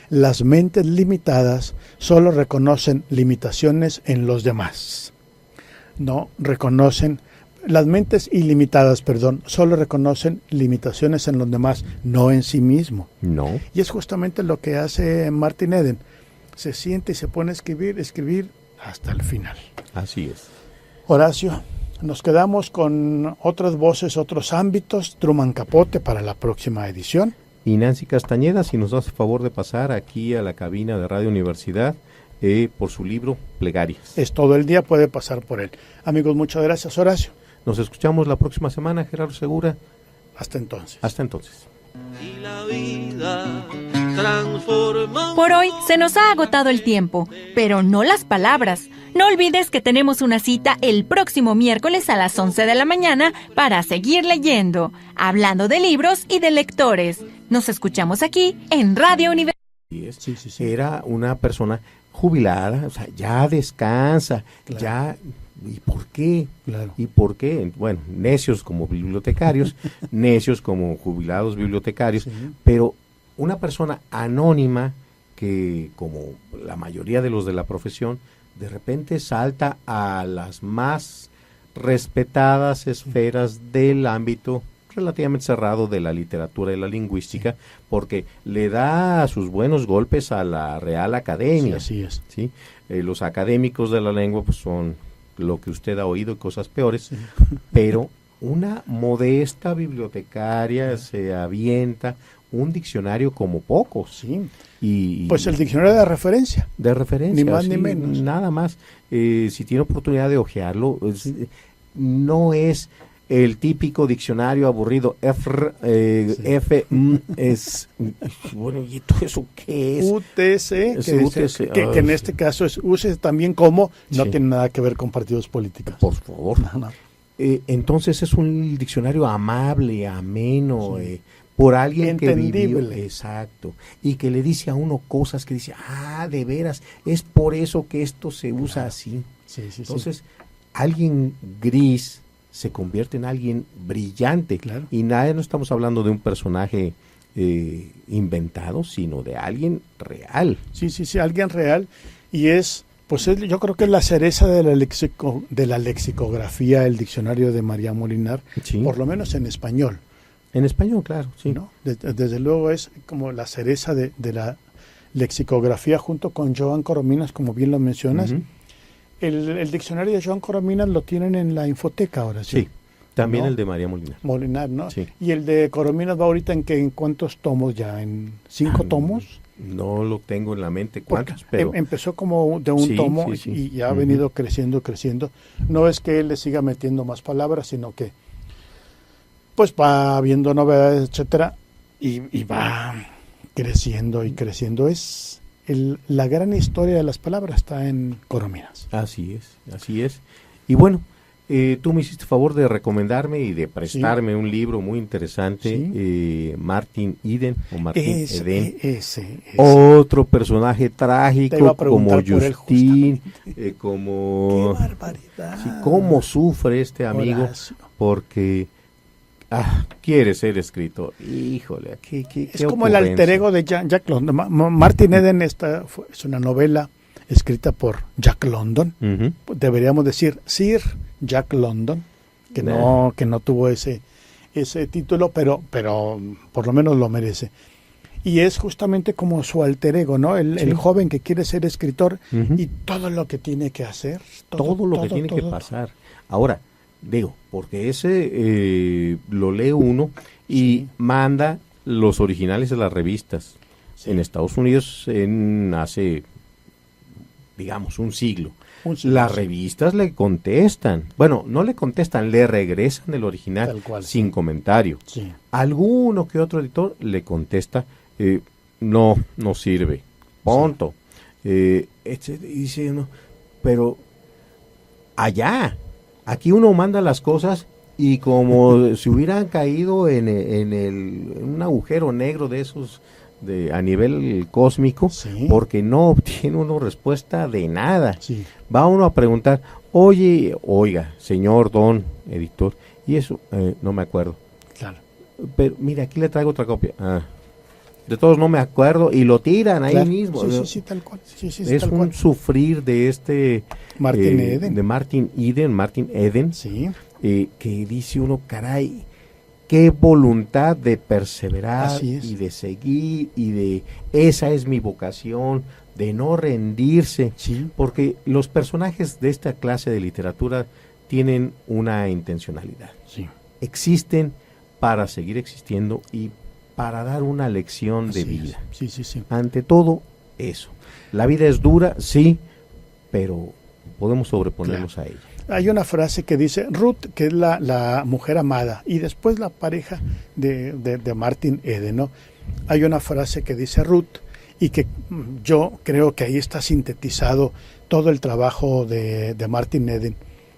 las mentes limitadas solo reconocen limitaciones en los demás. No reconocen, las mentes ilimitadas, solo reconocen limitaciones en los demás, no en sí mismo. No. Y es justamente lo que hace Martin Eden. Se siente y se pone a escribir hasta el final. Así es. Horacio, nos quedamos con otras voces, otros ámbitos. Truman Capote para la próxima edición. Y Nancy Castañeda, si nos hace favor de pasar aquí a la cabina de Radio Universidad por su libro Plegarias. Es todo el día, puede pasar por él. Amigos, muchas gracias, Horacio. Nos escuchamos la próxima semana, Gerardo Segura. Hasta entonces. Hasta entonces. Y la vida transforma. Por hoy se nos ha agotado el tiempo, pero no las palabras. No olvides que tenemos una cita el próximo miércoles a las 11 de la mañana para seguir leyendo, hablando de libros y de lectores. Nos escuchamos aquí en Radio Universidad. Sí. Era una persona jubilada, o sea, ya descansa, claro. Ya... ¿Y por qué? Claro. ¿Y por qué? Bueno, necios como bibliotecarios, necios como jubilados bibliotecarios, sí. Pero una persona anónima que, como la mayoría de los de la profesión, de repente salta a las más respetadas esferas del ámbito relativamente cerrado de la literatura y la lingüística, porque le da sus buenos golpes a la Real Academia. Sí, así es. ¿Sí? Los académicos de la lengua pues son lo que usted ha oído y cosas peores, sí. Pero una modesta bibliotecaria se avienta un diccionario como pocos. Sí. Y pues el diccionario de referencia. De referencia. Ni más sí, ni menos. Nada más. Si tiene oportunidad de hojearlo, no es el típico diccionario aburrido. Es bueno, ¿y todo eso qué es? UTC, que en este caso es use también como no tiene nada que ver con partidos políticos. Por favor. No. Entonces es un diccionario amable, ameno, por alguien entendible. Que vivió, exacto, y que le dice a uno cosas que dice, de veras, es por eso que esto se usa así. Sí. Entonces, alguien gris se convierte en alguien brillante, claro. Y no estamos hablando de un personaje inventado, sino de alguien real. Sí, alguien real, y es, pues yo creo que es la cereza de la lexicografía, el diccionario de María Molinar, sí. Por lo menos en español. En español, claro, sí. ¿No? Desde luego es como la cereza de la lexicografía junto con Joan Corominas, como bien lo mencionas. Uh-huh. El diccionario de Joan Corominas lo tienen en la infoteca ahora, ¿sí? Sí, también, ¿no? El de María Molinar. Molinar, ¿no? Sí. Y el de Corominas va ahorita en cuántos tomos ya, ¿en 5 tomos? No lo tengo en la mente cuántos, pero... Empezó como de un tomo y ha venido creciendo. No es que él le siga metiendo más palabras, sino que pues va viendo novedades, etcétera, y va creciendo. Es la gran historia de las palabras está en Corominas. Así es. Y bueno, tú me hiciste favor de recomendarme y de prestarme un libro muy interesante, Martin Eden, o Martin Eden. Ese. Otro personaje trágico como Justin, como... ¡Qué barbaridad! Sí, cómo sufre este amigo, Horacio. Porque... quiere ser escritor. Híjole, qué es como el alter ego de Jack London. Martin Eden es una novela escrita por Jack London. Uh-huh. Deberíamos decir Sir Jack London, que no tuvo ese título, pero por lo menos lo merece. Y es justamente como su alter ego, ¿no? El joven que quiere ser escritor, uh-huh. Y todo lo que tiene que hacer. Todo lo que tiene que pasar. Ahora, digo, porque ese lo lee uno y manda los originales de las revistas. Sí. En Estados Unidos hace, digamos, un siglo. Las revistas le contestan. Bueno, no le contestan, le regresan el original. Tal cual, sin comentario. Sí. Alguno que otro editor le contesta, no sirve. Punto. Sí. Dice, no, pero allá... Aquí uno manda las cosas y como si hubieran caído en un agujero negro de esos a nivel cósmico, sí. Porque no obtiene uno respuesta de nada. Sí. Va uno a preguntar, oiga, señor don editor, y eso no me acuerdo. Claro. Pero mira, aquí le traigo otra copia. de todos no me acuerdo, y lo tiran ahí Claro. mismo. Sí, tal cual. Sí, Es tal un cual. sufrir de este Martin Eden. de Martin Eden, Sí. Que dice uno, caray, qué voluntad de perseverar Así es. y de seguir y de esa es mi vocación, de no rendirse, Sí. porque los personajes de esta clase de literatura tienen una intencionalidad. Sí. Existen para seguir existiendo y para dar una lección de Así es. vida. Sí. Ante todo, eso. La vida es dura, sí, pero podemos sobreponernos a ella. Hay una frase que dice Ruth, que es la mujer amada, y después la pareja de Martin Eden, ¿no? Hay una frase que dice Ruth, y que yo creo que ahí está sintetizado todo el trabajo de Martin Eden,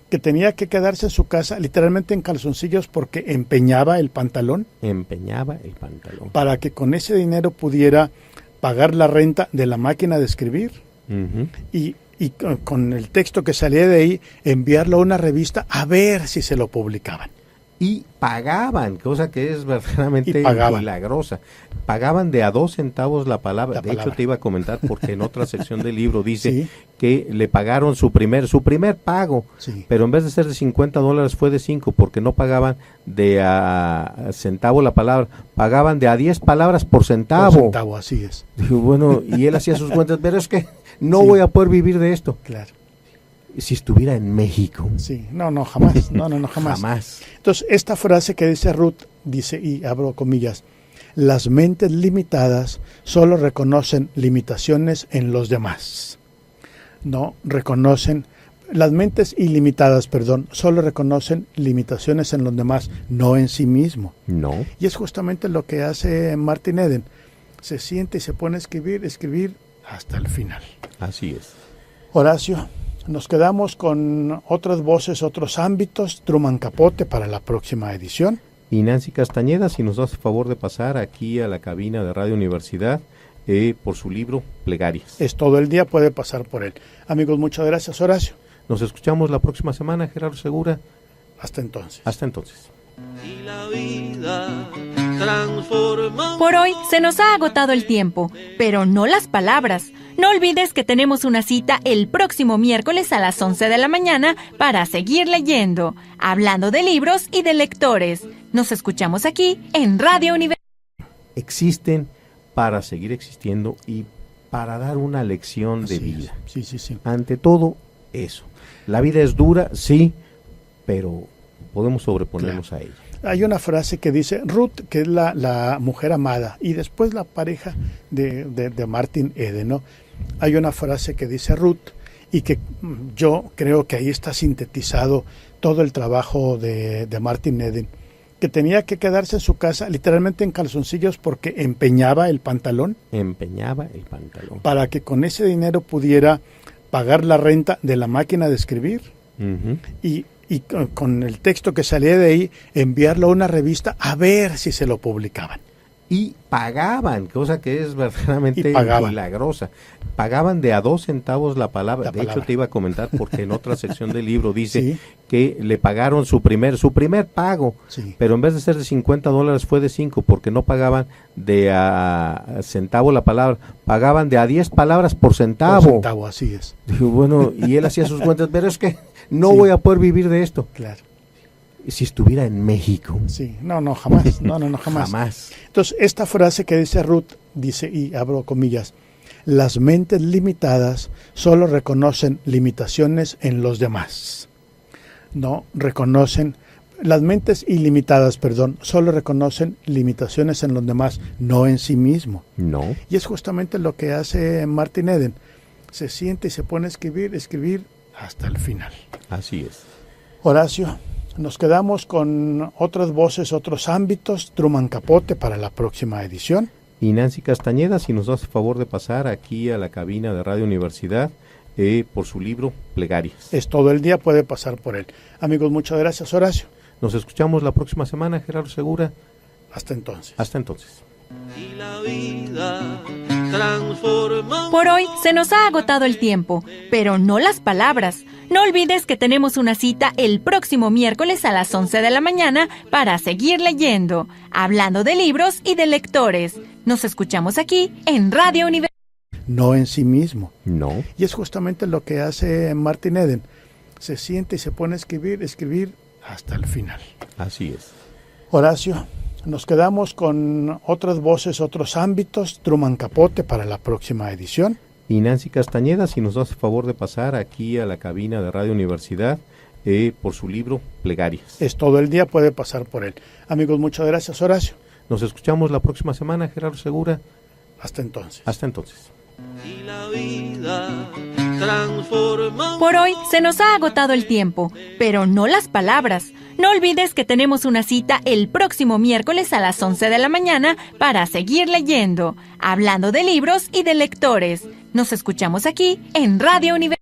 que tenía que quedarse en su casa literalmente en calzoncillos porque empeñaba el pantalón. Empeñaba el pantalón. Para que con ese dinero pudiera pagar la renta de la máquina de escribir. Uh-huh. Y con el texto que salía de ahí, enviarlo a una revista a ver si se lo publicaban. Y pagaban, cosa que es verdaderamente pagaban. milagrosa. Pagaban de a 2 centavos la palabra. De hecho, te iba a comentar, porque en otra sección del libro dice Sí. que le pagaron su primer pago, Sí. pero en vez de ser de $50 fue de 5, porque no pagaban de a centavo la palabra, pagaban de a 10 palabras por centavo. Por centavo, así es. Digo, bueno, y él hacía sus cuentas, pero es que no Sí. voy a poder vivir de esto. Claro. Si estuviera en México. Sí, no, jamás. No, jamás. Jamás. Entonces, esta frase que dice Ruth, dice, y abro comillas, las mentes limitadas solo reconocen limitaciones en los demás. No reconocen, las mentes ilimitadas, solo reconocen limitaciones en los demás, no en sí mismo. No. Y es justamente lo que hace Martin Eden. Se siente y se pone a escribir hasta el final. Así es. Horacio, nos quedamos con otras voces, otros ámbitos, Truman Capote para la próxima edición. Y Nancy Castañeda, si nos das el favor de pasar aquí a la cabina de Radio Universidad por su libro Plegarias. Es todo el día, puede pasar por él. Amigos, muchas gracias, Horacio. Nos escuchamos la próxima semana, Gerardo Segura. Hasta entonces. Hasta entonces. Y la vida transforma. Por hoy se nos ha agotado el tiempo, pero no las palabras. No olvides que tenemos una cita el próximo miércoles a las 11 de la mañana para seguir leyendo, hablando de libros y de lectores. Nos escuchamos aquí en Radio Universidad. Existen para seguir existiendo y para dar una lección de vida. Sí. Ante todo, eso. La vida es dura, sí, pero podemos sobreponernos a ella. Hay una frase que dice Ruth, que es la mujer amada, y después la pareja de Martin Eden, ¿no? Hay una frase que dice Ruth, y que yo creo que ahí está sintetizado todo el trabajo de Martin Eden, que tenía que quedarse en su casa literalmente en calzoncillos porque empeñaba el pantalón. Empeñaba el pantalón. Para que con ese dinero pudiera pagar la renta de la máquina de escribir. Uh-huh. Y con el texto que salía de ahí, enviarlo a una revista a ver si se lo publicaban. Y pagaban, cosa que es verdaderamente pagaban. milagrosa. Pagaban de a 2 centavos la palabra. De hecho, te iba a comentar, porque en otra sección del libro dice Sí. que le pagaron su primer pago, Sí. pero en vez de ser de $50 fue de 5, porque no pagaban de a centavo la palabra, pagaban de a 10 palabras por centavo. Por centavo, así es. Digo, bueno, y él hacía sus cuentas, pero es que no Sí. voy a poder vivir de esto. Claro. Si estuviera en México. Sí, no, jamás. No, jamás. Jamás. Entonces, esta frase que dice Ruth, dice, y abro comillas, las mentes limitadas solo reconocen limitaciones en los demás. No reconocen, las mentes ilimitadas, solo reconocen limitaciones en los demás, no en sí mismo. No. Y es justamente lo que hace Martin Eden. Se siente y se pone a escribir hasta el final. Así es. Horacio, nos quedamos con otras voces, otros ámbitos, Truman Capote para la próxima edición. Y Nancy Castañeda, si nos das el favor de pasar aquí a la cabina de Radio Universidad por su libro Plegarias. Es todo el día, puede pasar por él. Amigos, muchas gracias, Horacio. Nos escuchamos la próxima semana, Gerardo Segura. Hasta entonces. Hasta entonces. Y la vida transforma. Por hoy se nos ha agotado el tiempo, pero no las palabras. No olvides que tenemos una cita el próximo miércoles a las 11 de la mañana para seguir leyendo, hablando de libros y de lectores. Nos escuchamos aquí en Radio Universidad. No en sí mismo. No. Y es justamente lo que hace Martin Eden. Se siente y se pone a escribir hasta el final. Así es. Horacio, nos quedamos con otras voces, otros ámbitos. Truman Capote para la próxima edición. Y Nancy Castañeda, si nos hace favor de pasar aquí a la cabina de Radio Universidad por su libro Plegarias. Es todo el día, puede pasar por él. Amigos, muchas gracias, Horacio. Nos escuchamos la próxima semana, Gerardo Segura. Hasta entonces. Hasta entonces. Y la vida transforma. Por hoy se nos ha agotado el tiempo, pero no las palabras. No olvides que tenemos una cita el próximo miércoles a las 11 de la mañana para seguir leyendo, hablando de libros y de lectores. Nos escuchamos aquí en Radio Universidad.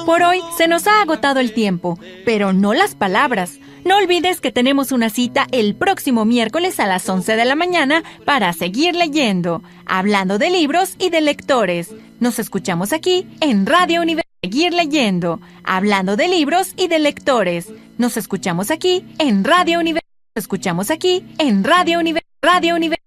Por hoy se nos ha agotado el tiempo, pero no las palabras. No olvides que tenemos una cita el próximo miércoles a las 11 de la mañana para seguir leyendo, hablando de libros y de lectores. Nos escuchamos aquí en Radio Universidad. Seguir leyendo, hablando de libros y de lectores. Nos escuchamos aquí en Radio Universidad. Escuchamos aquí en Radio Universidad.